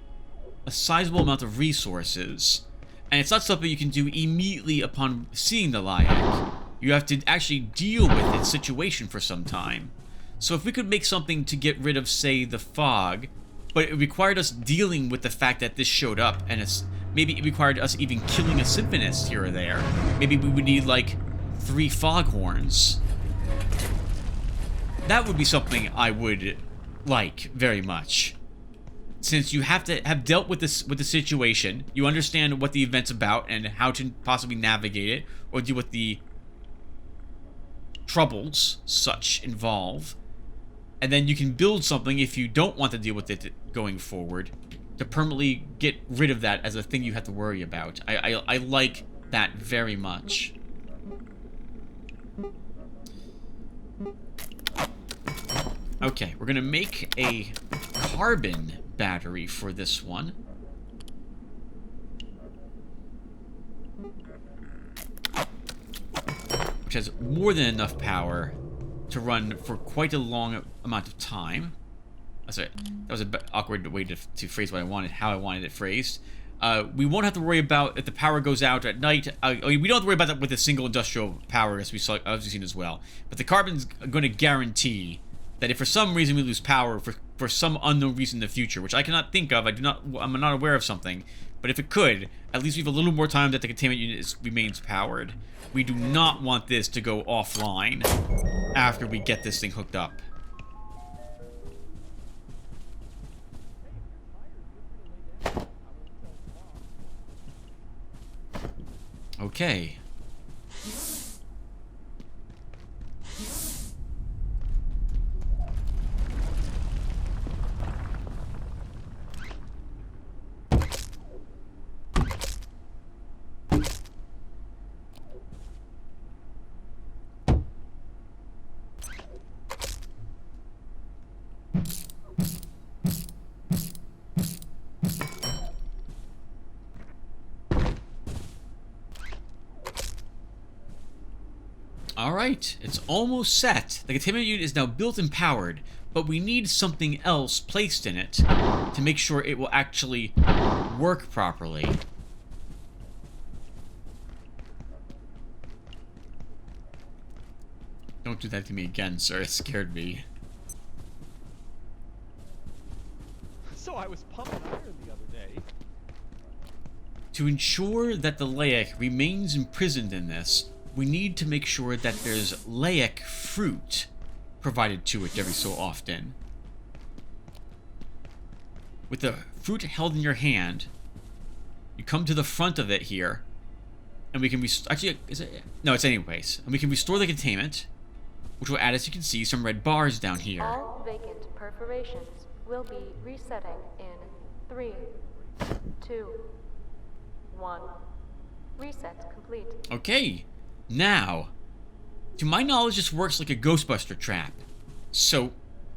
a sizable amount of resources. And it's not something you can do immediately upon seeing the layak. You have to actually deal with its situation for some time. So if we could make something to get rid of, say, the fog, but it required us dealing with the fact that this showed up, and maybe it required us even killing a symphonist here or there. Maybe we would need, like, 3 foghorns. That would be something I would like very much. Since you have to have dealt with this the situation, you understand what the event's about and how to possibly navigate it or deal with the troubles such involve. And then you can build something if you don't want to deal with it going forward to permanently get rid of that as a thing you have to worry about. I like that very much. Okay, we're gonna make a carbon battery for this one. Which has more than enough power to run for quite a long amount of time. Sorry, that was an awkward way to phrase what I wanted, how I wanted it phrased. We won't have to worry about if the power goes out at night. We don't have to worry about that with a single industrial power, as we've seen as well. But the carbon's going to guarantee that if for some reason we lose power for some unknown reason in the future, which I cannot think of, I'm not aware of something, but if it could, at least we have a little more time that the containment unit remains powered. We do not want this to go offline after we get this thing hooked up. Okay. Alright, it's almost set. The containment unit is now built and powered, but we need something else placed in it to make sure it will actually work properly. Don't do that to me again, sir. It scared me. So I was pumping iron the other day. To ensure that the layak remains imprisoned in this, we need to make sure that there's layak fruit provided to it every so often. With the fruit held in your hand, you come to the front of it here, and we can actually, is it? No, it's anyways. And we can restore the containment, which will add, as you can see, some red bars down here. All vacant perforations will be resetting in 3, 2, 1. Reset complete. Okay. Now, to my knowledge, this works like a Ghostbuster trap. So,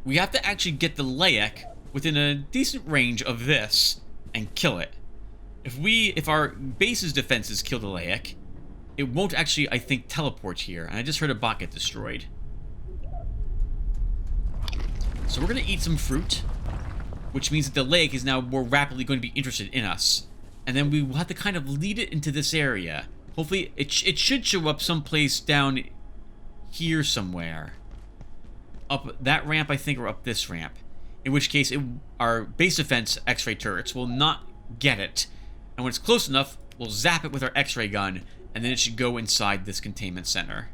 we have to actually get the layak within a decent range of this and kill it. If our base's defenses kill the layak, it won't actually, I think, teleport here. And I just heard a bot get destroyed. So we're going to eat some fruit, which means that the layak is now more rapidly going to be interested in us. And then we will have to kind of lead it into this area. Hopefully, it should show up someplace down here somewhere. Up that ramp, I think, or up this ramp. in which case our base defense X-ray turrets will not get it. And when it's close enough, we'll zap it with our X-ray gun, and then it should go inside this containment center.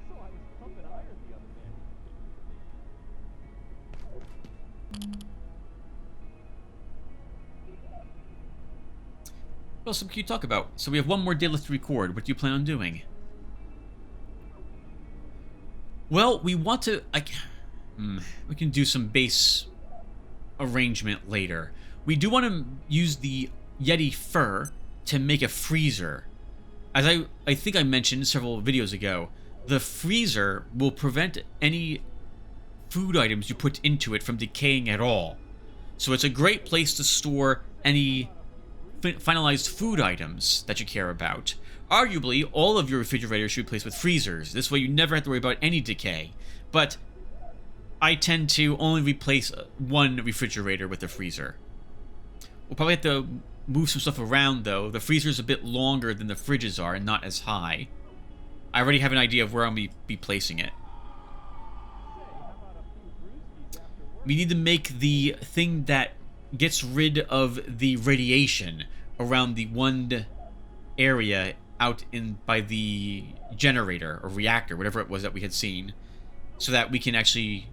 So I was pumping iron the other day. What else can you talk about? So we have one more day left to record. What do you plan on doing? Well, we want to... we can do some base arrangement later. We do want to use the Yeti fur to make a freezer. As I think I mentioned several videos ago, the freezer will prevent any food items you put into it from decaying at all. So it's a great place to store any finalized food items that you care about. Arguably, all of your refrigerators should be placed with freezers. This way you never have to worry about any decay. But I tend to only replace one refrigerator with a freezer. We'll probably have to move some stuff around, though. The freezer's a bit longer than the fridges are and not as high. I already have an idea of where I'm going to be placing it. We need to make the thing that gets rid of the radiation around the one area out in by the generator or reactor, whatever it was that we had seen, so that we can actually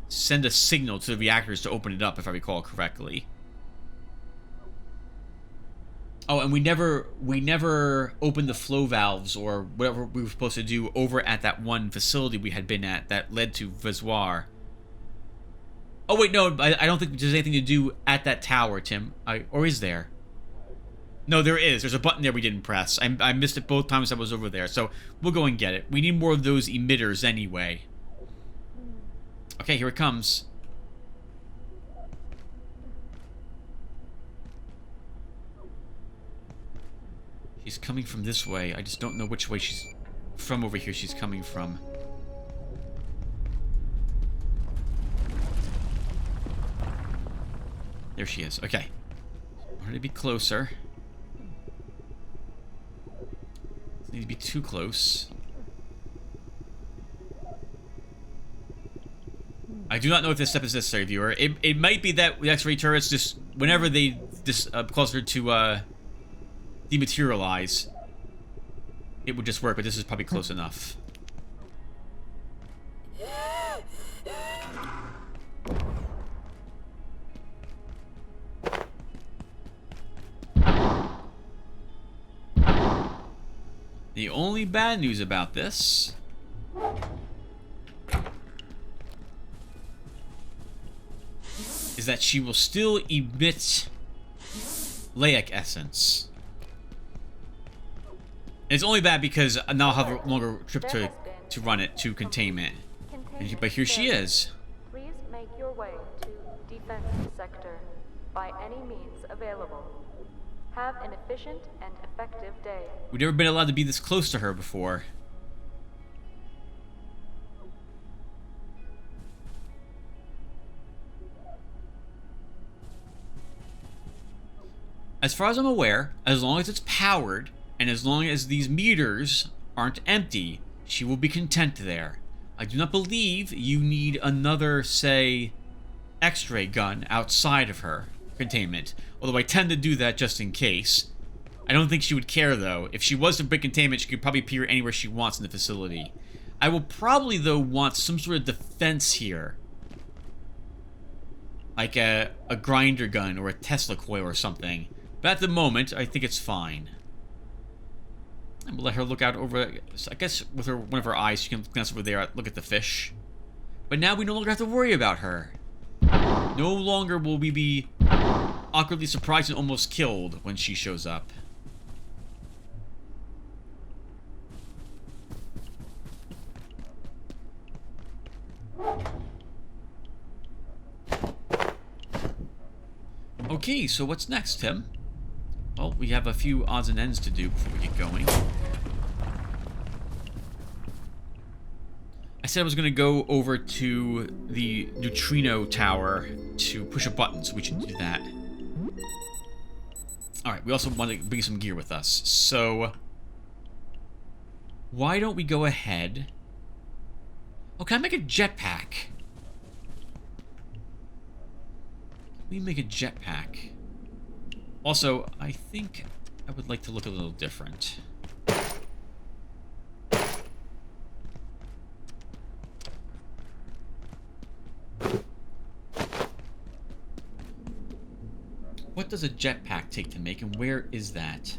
send a signal to the reactors to open it up, if I recall correctly. Oh, and we never opened the flow valves or whatever we were supposed to do over at that one facility we had been at that led to Visoire. Oh wait, no, I don't think there's anything to do at that tower, Tim. Or is there? No, there is. There's a button there we didn't press. I missed it both times I was over there, so we'll go and get it. We need more of those emitters anyway. Okay, here it comes. She's coming from this way. I just don't know which way she's from over here she's coming from. There she is. Okay. I want her to be closer. Doesn't need to be too close. I do not know if this step is necessary, viewer. It might be that the X-ray turrets just, whenever they closer to dematerialize, it would just work, but this is probably close enough. The only bad news about this is that she will still emit Laic essence. And it's only bad because now I'll have a longer trip to run it to containment. But here she is. Please make your way to defense sector by any means available. Have an efficient and effective day. We've never been allowed to be this close to her before. As far as I'm aware, as long as it's powered, and as long as these meters aren't empty, she will be content there. I do not believe you need another, say, X-ray gun outside of her containment. Although I tend to do that just in case. I don't think she would care, though. If she was to break containment, she could probably appear anywhere she wants in the facility. I will probably, though, want some sort of defense here. Like a grinder gun or a Tesla coil or something. But at the moment, I think it's fine. And we'll let her look out over... I guess with her one of her eyes, she can glance over there, look at the fish. But now we no longer have to worry about her. No longer will we be awkwardly surprised and almost killed when she shows up. Okay, so what's next, Tim? Well, we have a few odds and ends to do before we get going. I said I was going to go over to the neutrino tower to push a button, so we should do that. Alright, we also want to bring some gear with us. So, why don't we go ahead... Oh, can I make a jetpack? We make a jetpack. Also, I think I would like to look a little different. What does a jetpack take to make, and where is that?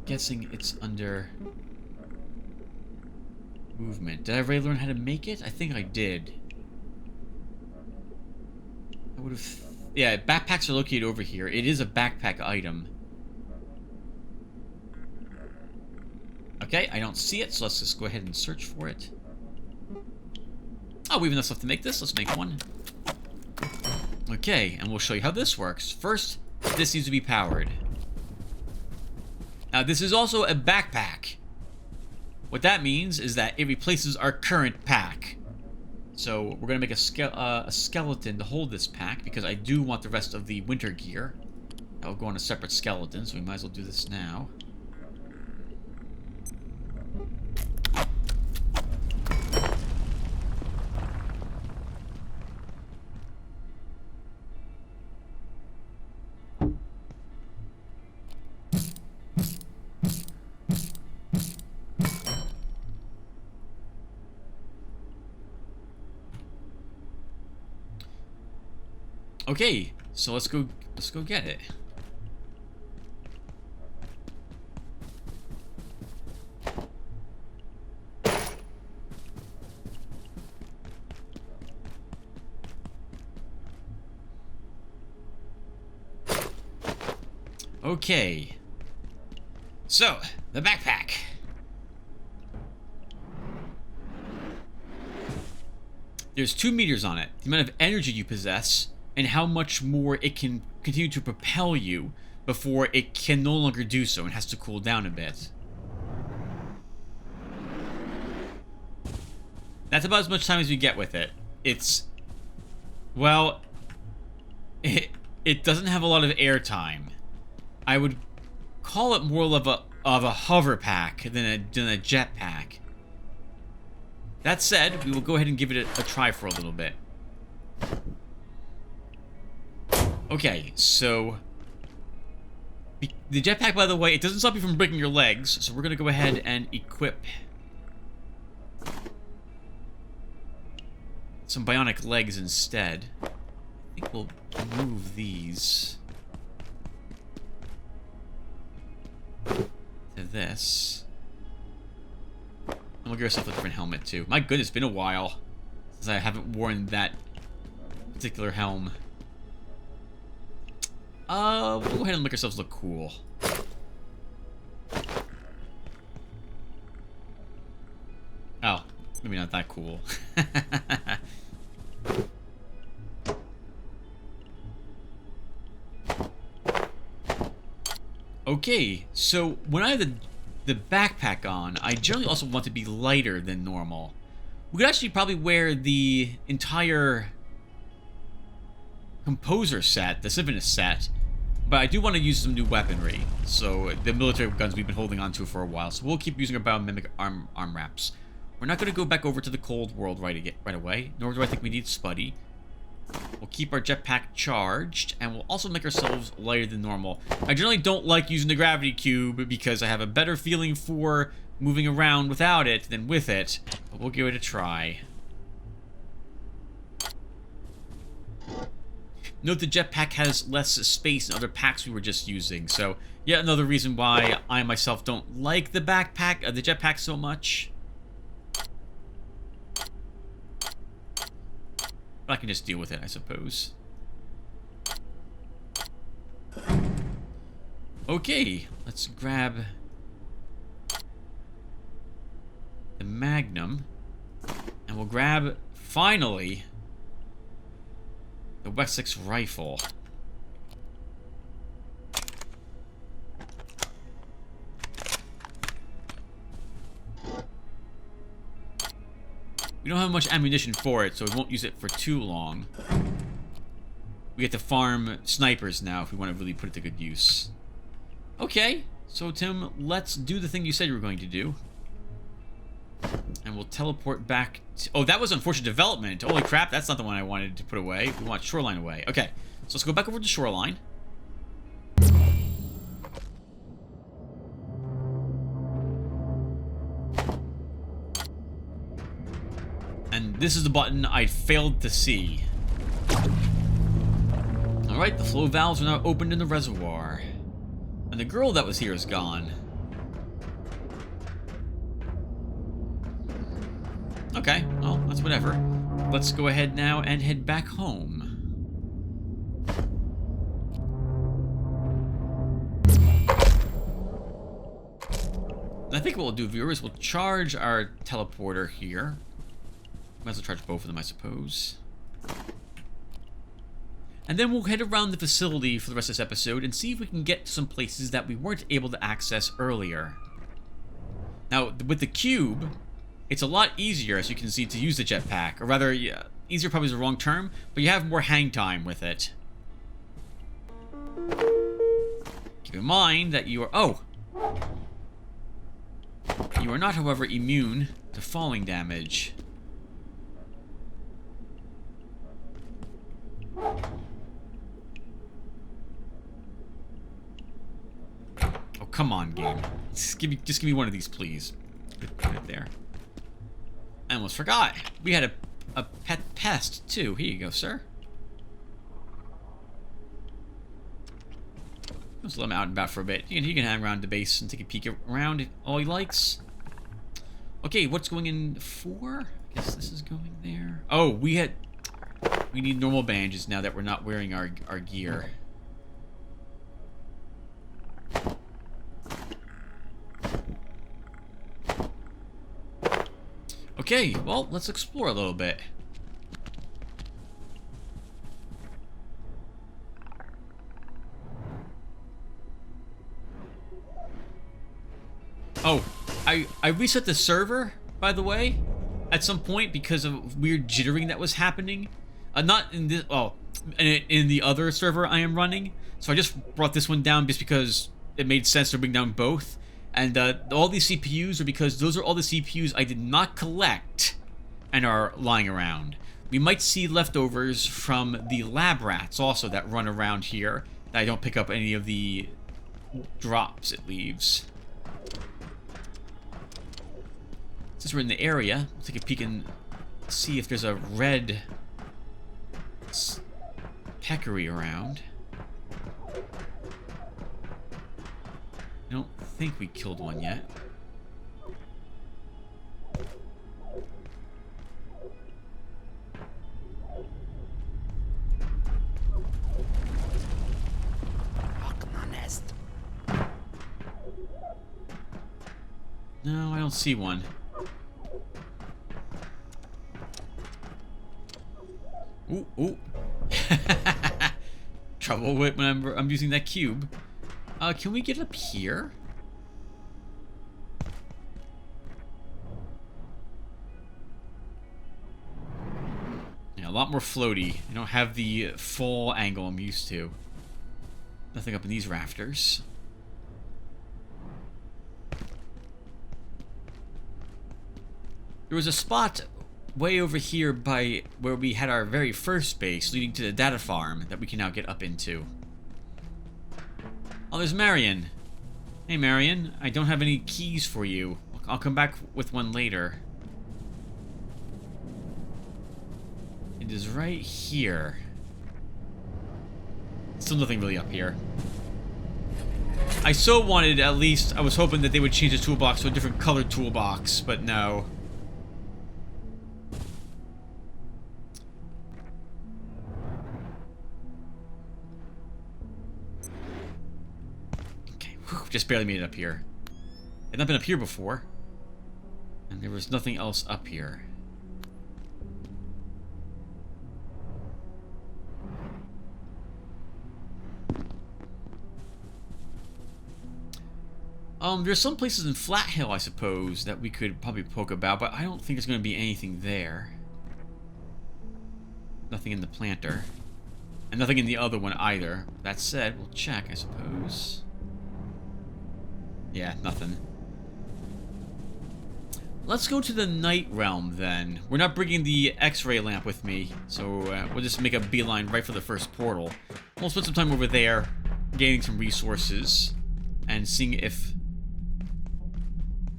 Guessing it's under movement. Did I already learn how to make it? I think I did. I would have... Yeah, backpacks are located over here. It is a backpack item. Okay, I don't see it, so let's just go ahead and search for it. Oh, we have enough stuff to make this. Let's make one. Okay, and we'll show you how this works. First, this needs to be powered. Now, this is also a backpack. What that means is that it replaces our current pack. So, we're going to make a skeleton to hold this pack, because I do want the rest of the winter gear. That will go on a separate skeleton, so we might as well do this now. Okay, so let's go get it. Okay. So, the backpack. There's 2 meters on it. The amount of energy you possess, and how much more it can continue to propel you before it can no longer do so and has to cool down a bit. That's about as much time as we get with it. It's... well... It doesn't have a lot of air time. I would call it more of a hover pack than a jet pack. That said, we will go ahead and give it a try for a little bit. Okay, so... the jetpack, by the way, it doesn't stop you from breaking your legs, so we're going to go ahead and equip some bionic legs instead. I think we'll move these to this. And we'll give ourselves a different helmet, too. My goodness, it's been a while since I haven't worn that particular helm. We'll go ahead and make ourselves look cool. Oh, maybe not that cool. Okay, so when I have the backpack on, I generally also want to be lighter than normal. We could actually probably wear the entire composer set, the Symphonist set, but I do want to use some new weaponry. So the military guns we've been holding on to for a while, so we'll keep using our biomimic arm wraps. We're not going to go back over to the cold world right away, nor do I think we need Spuddy. We'll keep our jetpack charged, and we'll also make ourselves lighter than normal. I generally don't like using the gravity cube because I have a better feeling for moving around without it than with it, but we'll give it a try. Note the jetpack has less space than other packs we were just using, so yet another reason why I myself don't like the jetpack so much. But I can just deal with it, I suppose. Okay, let's grab the Magnum, and we'll grab, finally, the Wessex rifle. We don't have much ammunition for it, so we won't use it for too long. We get to farm snipers now if we want to really put it to good use. Okay, so Tim, let's do the thing you said you were going to do. And we'll teleport back to... Oh, that was unfortunate development. Holy crap, that's not the one I wanted to put away. We want shoreline away. Okay, so let's go back over to shoreline. And this is the button I failed to see. Alright, the flow valves are now opened in the reservoir. And the girl that was here is gone. Okay, well, that's whatever. Let's go ahead now and head back home. And I think what we'll do, viewers, we'll charge our teleporter here. Might as well charge both of them, I suppose. And then we'll head around the facility for the rest of this episode and see if we can get to some places that we weren't able to access earlier. Now, with the cube, it's a lot easier, as you can see, to use the jetpack. Or rather, yeah, easier probably is the wrong term, but you have more hang time with it. Keep in mind that you are... Oh! You are not, however, immune to falling damage. Oh, come on, game. Just give me one of these, please. Put it there. I almost forgot. We had a pet pest, too. Here you go, sir. Let's let him out and about for a bit. He can hang around the base and take a peek around all he likes. Okay, what's going in for? I guess this is going there. Oh, we need normal bandages now that we're not wearing our gear. Okay, well, let's explore a little bit. Oh, I reset the server, by the way, at some point because of weird jittering that was happening. Not in this, oh, in the other server I am running. So I just brought this one down just because it made sense to bring down both. And all these CPUs are because those are all the CPUs I did not collect and are lying around. We might see leftovers from the lab rats also that run around here that I don't pick up any of the drops it leaves. Since we're in the area, we'll take a peek and see if there's a red peccary around. I don't think we killed one yet. No, I don't see one. Ooh, ooh. Trouble with when I'm using that cube. Can we get up here? Yeah, a lot more floaty. I don't have the full angle I'm used to. Nothing up in these rafters. There was a spot way over here by where we had our very first base leading to the data farm that we can now get up into. Oh, there's Marion. Hey, Marion. I don't have any keys for you. I'll come back with one later. It is right here. Still nothing really up here. I so wanted, at least, I was hoping that they would change the toolbox to a different colored toolbox, but no. Just barely made it up here. I've not been up here before. And there was nothing else up here. There's some places in Flat Hill, I suppose, that we could probably poke about, but I don't think there's going to be anything there. Nothing in the planter. And nothing in the other one either. That said, we'll check, I suppose. Yeah, nothing. Let's go to the Night Realm, then. We're not bringing the X-ray lamp with me, so we'll just make a beeline right for the first portal. We'll spend some time over there, gaining some resources, and seeing if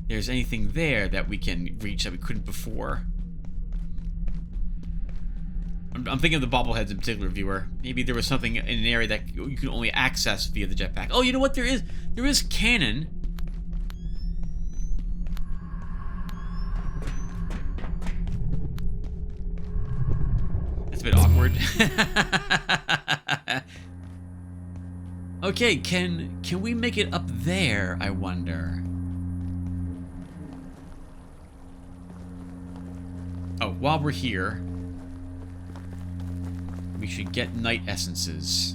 there's anything there that we can reach that we couldn't before. I'm thinking of the bobbleheads in particular, viewer. Maybe there was something in an area that you can only access via the jetpack. Oh, you know what? There is cannon. That's a bit awkward. Okay, can we make it up there, I wonder? Oh, while we're here, we should get night essences.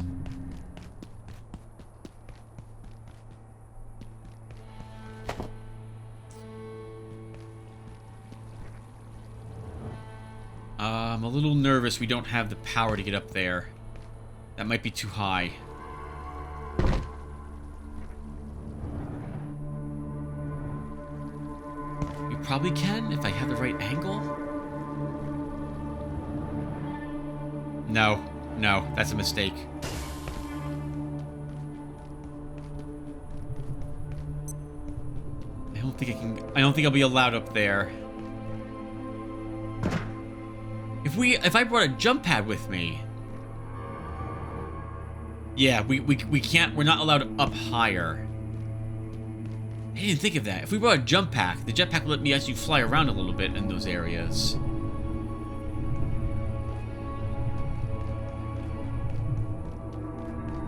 I'm a little nervous we don't have the power to get up there. That might be too high. We probably can if I have the right angle. No, that's a mistake. I don't think I'll be allowed up there. If I brought a jump pad with me. Yeah, we can't, we're not allowed up higher. I didn't think of that. If we brought a jump pack, the jetpack will let me actually fly around a little bit in those areas.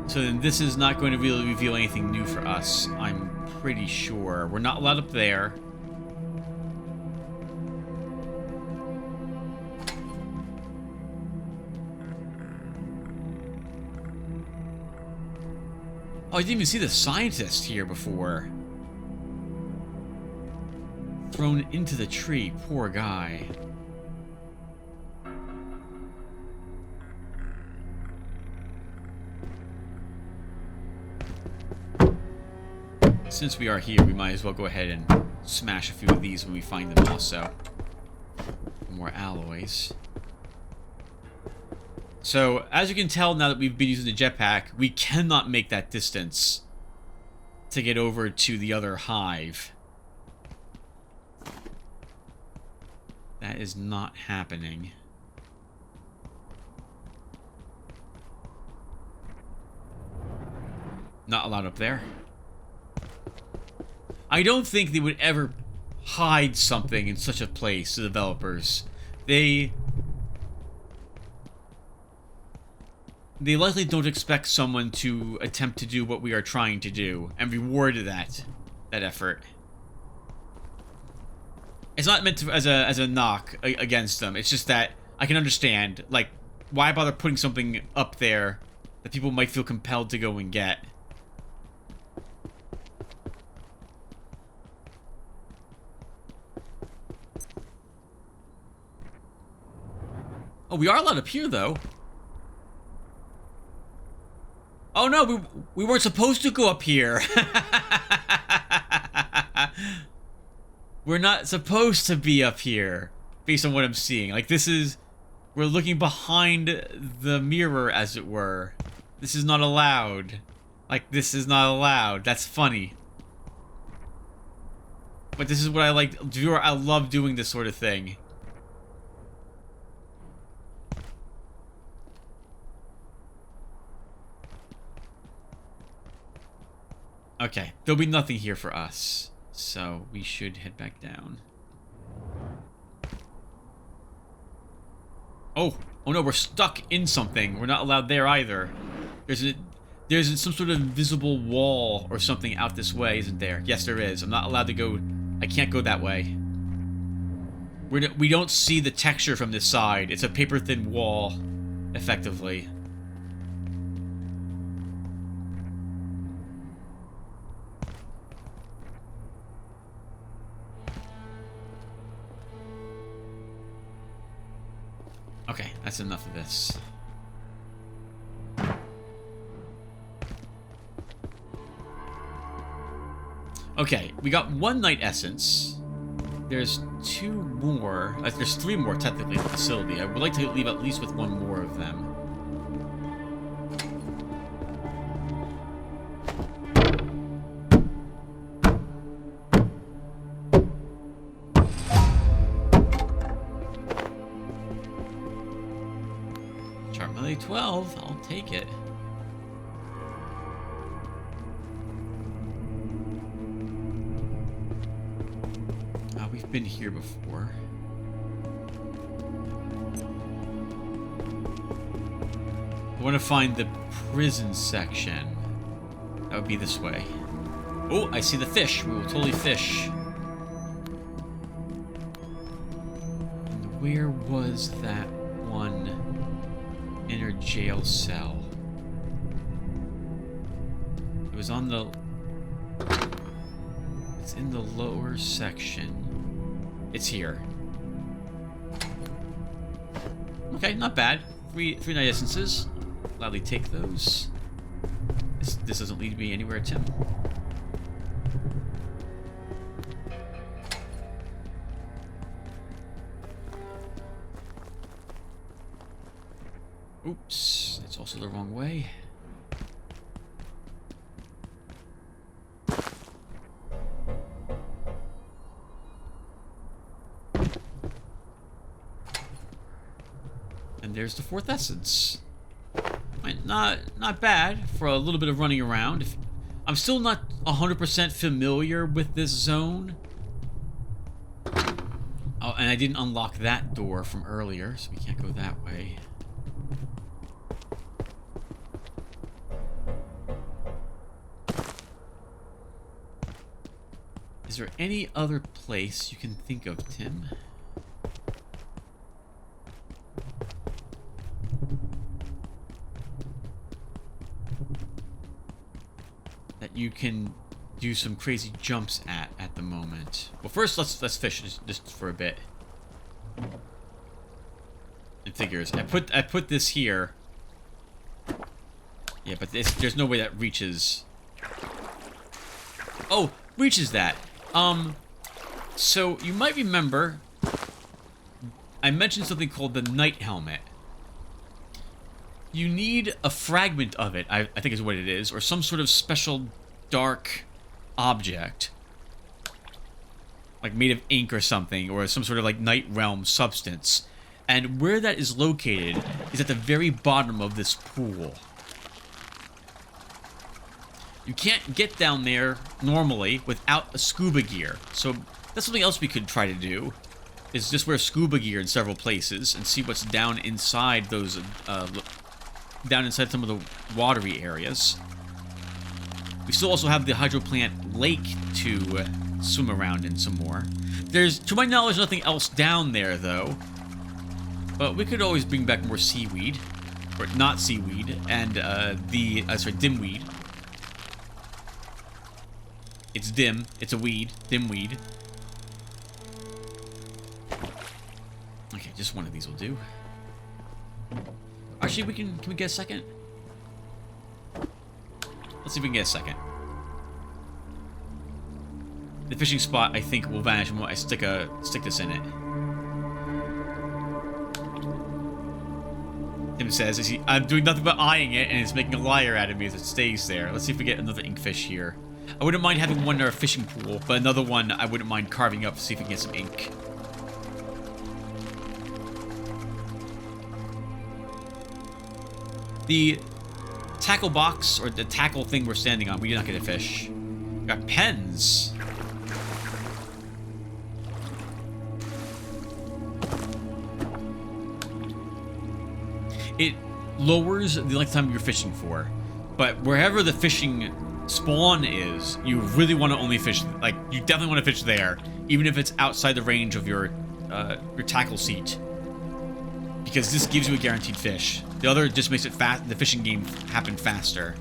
So then this is not going to really reveal anything new for us, I'm pretty sure. We're not allowed up there. Oh, I didn't even see the scientist here before. Thrown into the tree, poor guy. Since we are here, we might as well go ahead and smash a few of these when we find them also. More alloys. So, as you can tell now that we've been using the jetpack, we cannot make that distance to get over to the other hive. That is not happening. Not allowed up there. I don't think they would ever hide something in such a place, the developers. They likely don't expect someone to attempt to do what we are trying to do and reward that effort. It's not meant to as a knock against them. It's just that I can understand, like, why bother putting something up there that people might feel compelled to go and get. Oh, we are allowed up here, though. Oh no, we weren't supposed to go up here. We're not supposed to be up here, based on what I'm seeing. Like, we're looking behind the mirror, as it were. This is not allowed. Like, this is not allowed. That's funny. But this is what I like. Viewer, I love doing this sort of thing. Okay, there'll be nothing here for us, so we should head back down. Oh no, we're stuck in something. We're not allowed there either. There's some sort of invisible wall or something out this way, isn't there? Yes, there is. I'm not allowed to go. I can't go that way. We don't see the texture from this side. It's a paper-thin wall, effectively. That's enough of this. Okay, we got 1 night essence. There's 2 more. There's 3 more technically in the facility. I would like to leave at least with 1 more of them. Charmelli 12, I'll take it. We've been here before. I want to find the prison section. That would be this way. Oh, I see the fish. We will totally fish. And where was that one inner jail cell? It was on the... It's in the lower section. It's here. Okay, not bad. Three night essences. Gladly take those. This doesn't lead me anywhere, Tim. Oops, it's also the wrong way. And there's the 4th essence. Not bad for a little bit of running around. I'm still not 100% familiar with this zone. Oh, and I didn't unlock that door from earlier, so we can't go that way. Is there any other place you can think of, Tim? That you can do some crazy jumps at the moment. Well, first let's fish just for a bit. It figures. I put this here. Yeah, but there's no way that reaches. Oh, reaches that. So you might remember I mentioned something called the night helmet. You need a fragment of it, I think is what it is, or some sort of special dark object. Like made of ink or something, or some sort of like night realm substance. And where that is located is at the very bottom of this pool. You can't get down there normally without a scuba gear. So that's something else we could try to do. Is just wear scuba gear in several places and see what's down inside those, down inside some of the watery areas. We still also have the hydroplant lake to swim around in some more. There's, to my knowledge, nothing else down there though. But we could always bring back more seaweed, or not seaweed, and dimweed. It's dim. It's a weed. Dimweed. Okay, just one of these will do. Actually, can we get a second? Let's see if we can get a second. The fishing spot, I think, will vanish when I stick this in it. Tim says, I'm doing nothing but eyeing it, and it's making a liar out of me as it stays there. Let's see if we get another inkfish here. I wouldn't mind having one in our fishing pool, but another one I wouldn't mind carving up to see if we can get some ink. The tackle box, or the tackle thing we're standing on, we did not get a fish. We got pens. It lowers the length of time you're fishing for, but wherever the fishing spawn is, you really want to only fish, like, you definitely want to fish there, even if it's outside the range of your tackle seat. Because this gives you a guaranteed fish. The other just makes it the fishing game happen faster.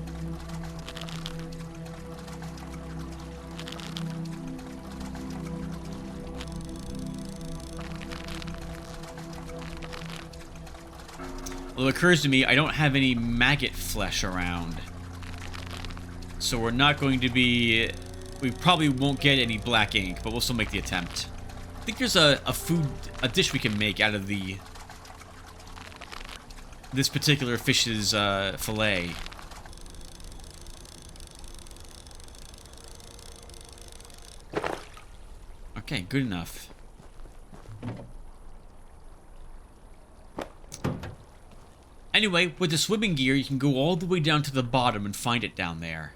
Well, it occurs to me I don't have any maggot flesh around. So we're not going to be... We probably won't get any black ink, but we'll still make the attempt. I think there's a dish we can make out of this particular fish's fillet. Okay, good enough. Anyway, with the swimming gear, you can go all the way down to the bottom and find it down there.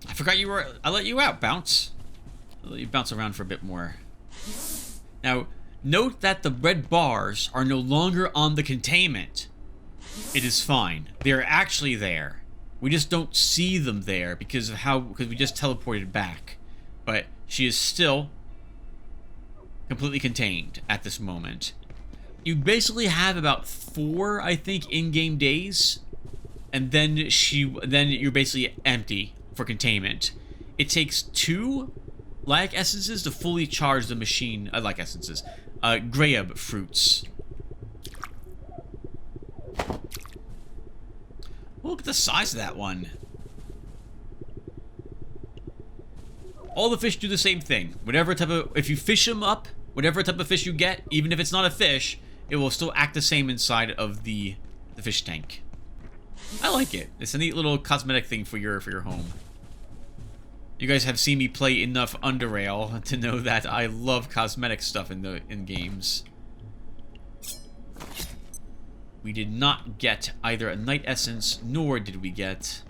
I forgot you were... I let you out, Bounce. I'll let you bounce around for a bit more. Now, note that the red bars are no longer on the containment. It is fine. They're actually there. We just don't see them there because we just teleported back. But she is still completely contained at this moment. You basically have about 4, I think, in-game days, and then you're basically empty for containment. It takes 2 Lac essences to fully charge the machine. Lac essences, Grayab fruits. Look at the size of that one. All the fish do the same thing. Whatever type of... If you fish them up, whatever type of fish you get, even if it's not a fish, it will still act the same inside of the fish tank. I like it. It's a neat little cosmetic thing for your home. You guys have seen me play enough Underrail to know that I love cosmetic stuff in games. We did not get either a night essence, nor did we get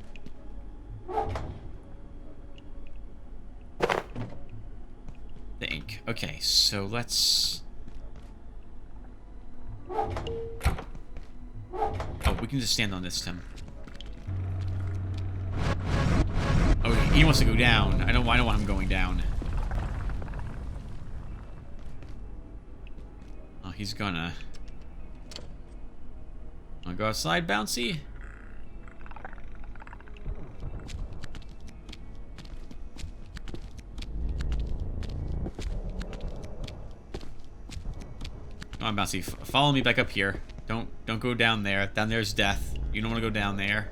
the ink. Okay, so let's... Oh, we can just stand on this, Tim. Oh, he wants to go down. I don't want him going down. Oh, he's gonna... Wanna go outside, Bouncy? Come on, Bouncy. Follow me back up here. Don't go down there. Down there's death. You don't want to go down there.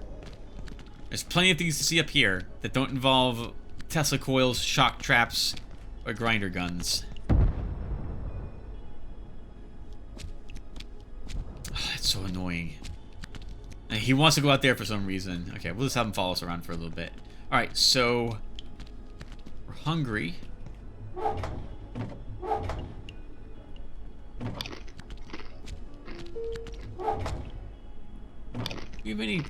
There's plenty of things to see up here that don't involve Tesla coils, shock traps, or grinder guns. Oh, that's so annoying. And he wants to go out there for some reason. Okay, we'll just have him follow us around for a little bit. Alright, so... We're hungry. Do you have any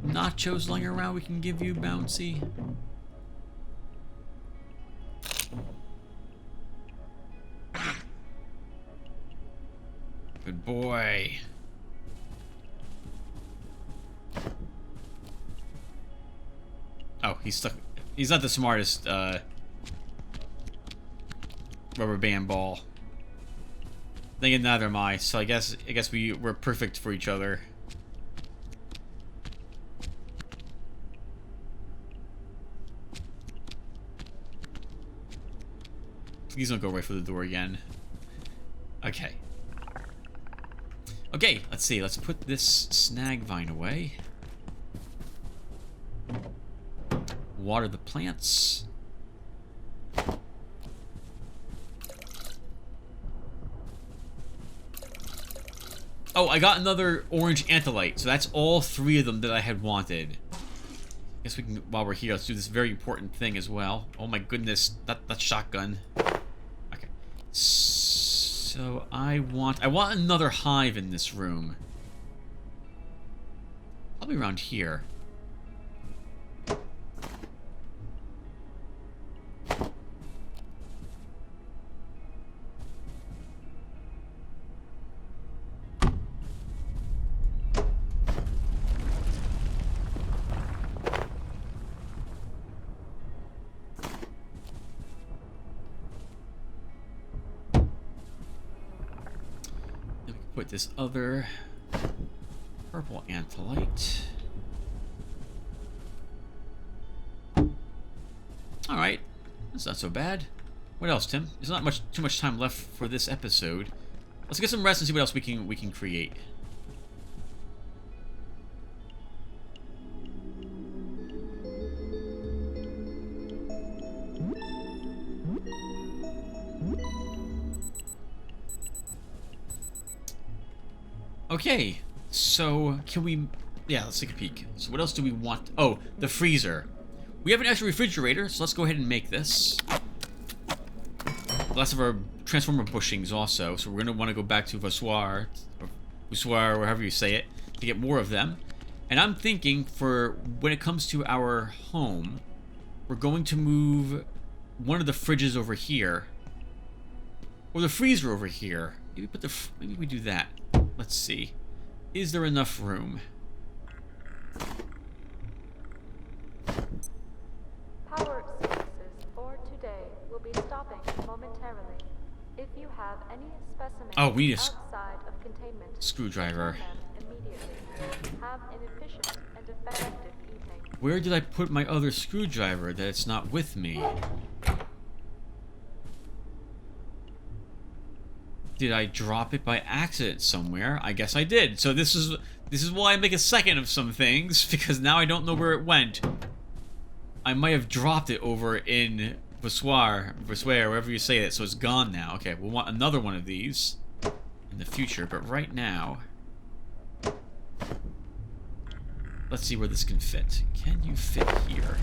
nachos lying around we can give you, Bouncy? Good boy. Oh, he's stuck. He's not the smartest rubber band ball. Thinking neither am I, so I guess we're perfect for each other. Please don't go right for the door again. Okay. Okay, let's see. Let's put this snag vine away. Water the plants. Oh, I got another orange anthelite, so that's all 3 of them that I had wanted. Guess we can, while we're here, let's do this very important thing as well. Oh my goodness, that shotgun. Okay. So I want another hive in this room. Probably around here. Put this other purple anthelite. Alright. That's not so bad. What else, Tim? There's not too much time left for this episode. Let's get some rest and see what else we can create. Okay, so can we... Yeah, let's take a peek. So what else do we want? Oh, the freezer. We have an extra refrigerator, so let's go ahead and make this. Lots of our transformer bushings also, so we're going to want to go back to Voussoir, or however you say it, to get more of them. And I'm thinking for when it comes to our home, we're going to move one of the fridges over here. Or the freezer over here. Maybe we do that. Let's see. Is there enough room? Power services for today will be stopping momentarily. If you have any specimens We need a outside of containment, screwdriver. return them immediately. Have an efficient and effective evening. Where did I put my other screwdriver that it's not with me? Did I drop it by accident somewhere? I guess I did. So this is why I make a second of some things, because now I don't know where it went. I might have dropped it over in Voussoir, wherever you say it, so it's gone now. Okay, we'll want another one of these in the future, but right now... Let's see where this can fit. Can you fit here?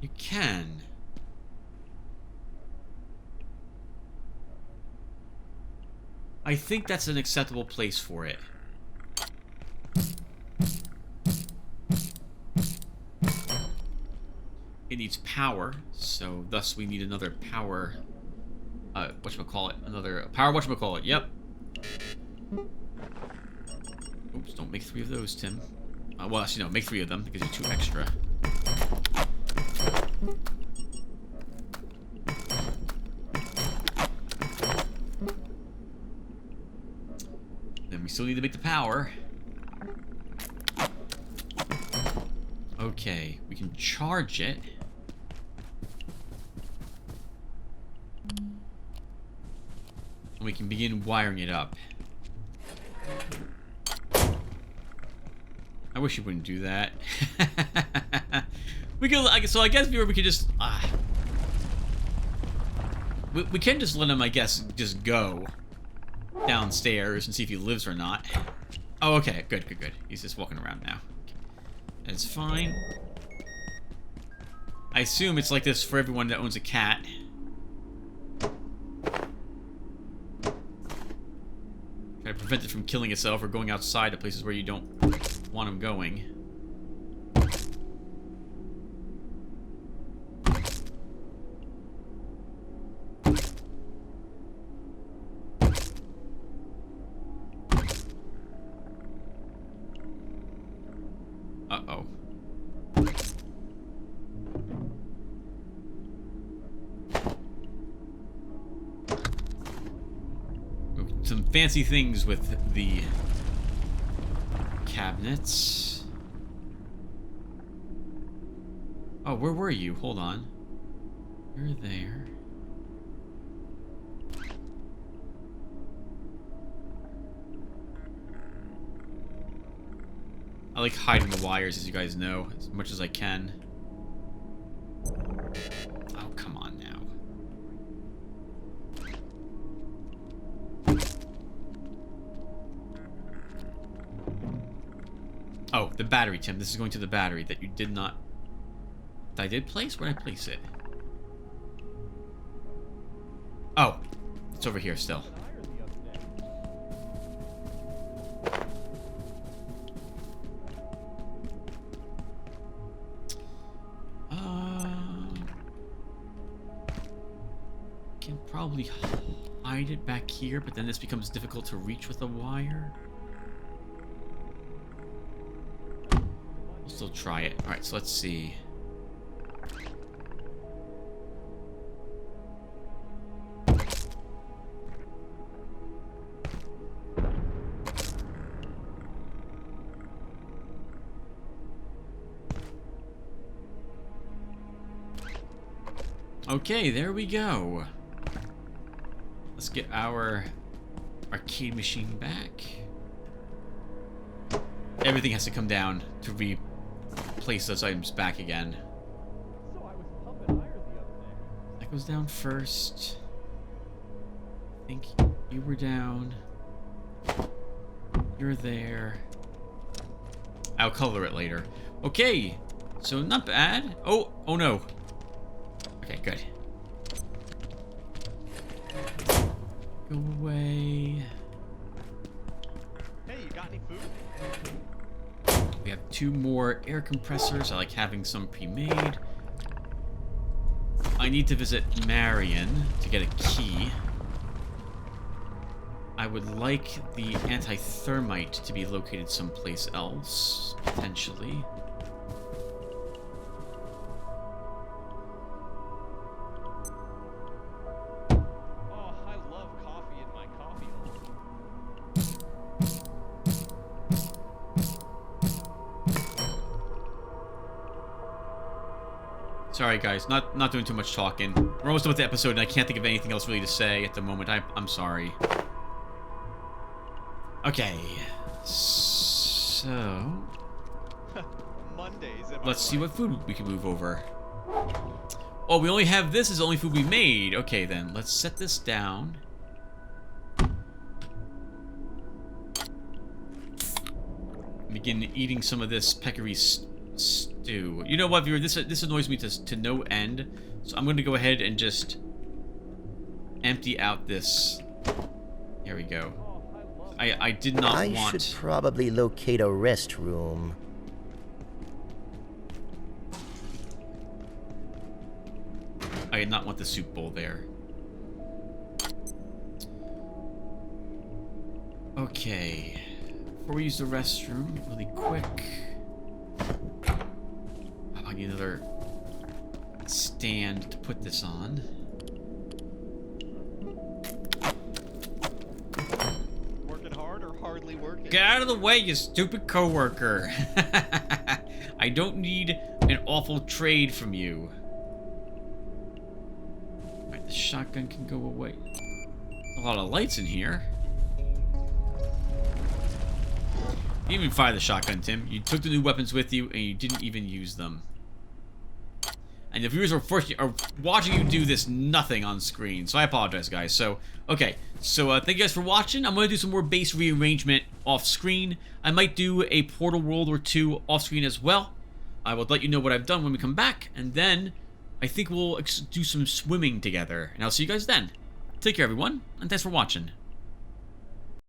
You can. I think that's an acceptable place for it. It needs power, so thus we need another power... whatchamacallit? Another power whatchamacallit, yep. Oops, don't make 3 of those, Tim. Well, actually, no, make 3 of them, because you're 2 extra. Then we still need to make the power. Okay, we can charge it. And we can begin wiring it up. I wish you wouldn't do that. We could, so I guess viewer, we could just we can just let him, I guess, just go downstairs and see if he lives or not. Oh, okay, good. He's just walking around now. That's fine. I assume it's like this for everyone that owns a cat. Try to prevent it from killing itself or going outside to places where you don't want him going. Uh-oh. Some fancy things with the cabinets. Oh, where were you? Hold on. You're there. I like hiding the wires, as you guys know, as much as I can. Oh, come on now. Oh, the battery, Tim. This is going to the battery that you did not... That I did place? Where did I place it? Oh, it's over here still. Can probably hide it back here, but then this becomes difficult to reach with a wire. We'll still try it. Alright, so let's see. Okay, there we go. Let's get our arcade machine back. Everything has to come down to replace those items back again. So I was pumping iron the other day. That goes down first. I think you were down. You're there. I'll color it later. Okay, so not bad. Oh no. Okay, good. Go away. Hey, you got any food? We have 2 more air compressors. I like having some pre-made. I need to visit Marion to get a key. I would like the anti-thermite to be located someplace else, potentially. Oh, I love coffee in my coffee hole. Sorry guys, not doing too much talking. We're almost done with the episode and I can't think of anything else really to say at the moment. I'm sorry. Okay, so Mondays. let's see what food we can move over. Oh, we only have this as the only food we made. Okay then, let's set this down. Begin eating some of this peccary stew. You know what, viewer? This annoys me to no end. So I'm going to go ahead and just empty out this. Here we go. I did not I want... should probably locate a restroom. I did not want the soup bowl there. Okay. Before we use the restroom, really quick. Oh, I need another stand to put this on. Working hard or hardly working? Get out of the way, you stupid coworker. I don't need an awful trade from you. Alright, the shotgun can go away. A lot of lights in here. You didn't even fire the shotgun, Tim. You took the new weapons with you, and you didn't even use them. And the viewers are watching you do this nothing on screen, so I apologize, guys. So, okay. So, thank you guys for watching. I'm going to do some more base rearrangement off-screen. I might do a Portal World or 2 off-screen as well. I will let you know what I've done when we come back, and then I think we'll do some swimming together. And I'll see you guys then. Take care, everyone, and thanks for watching.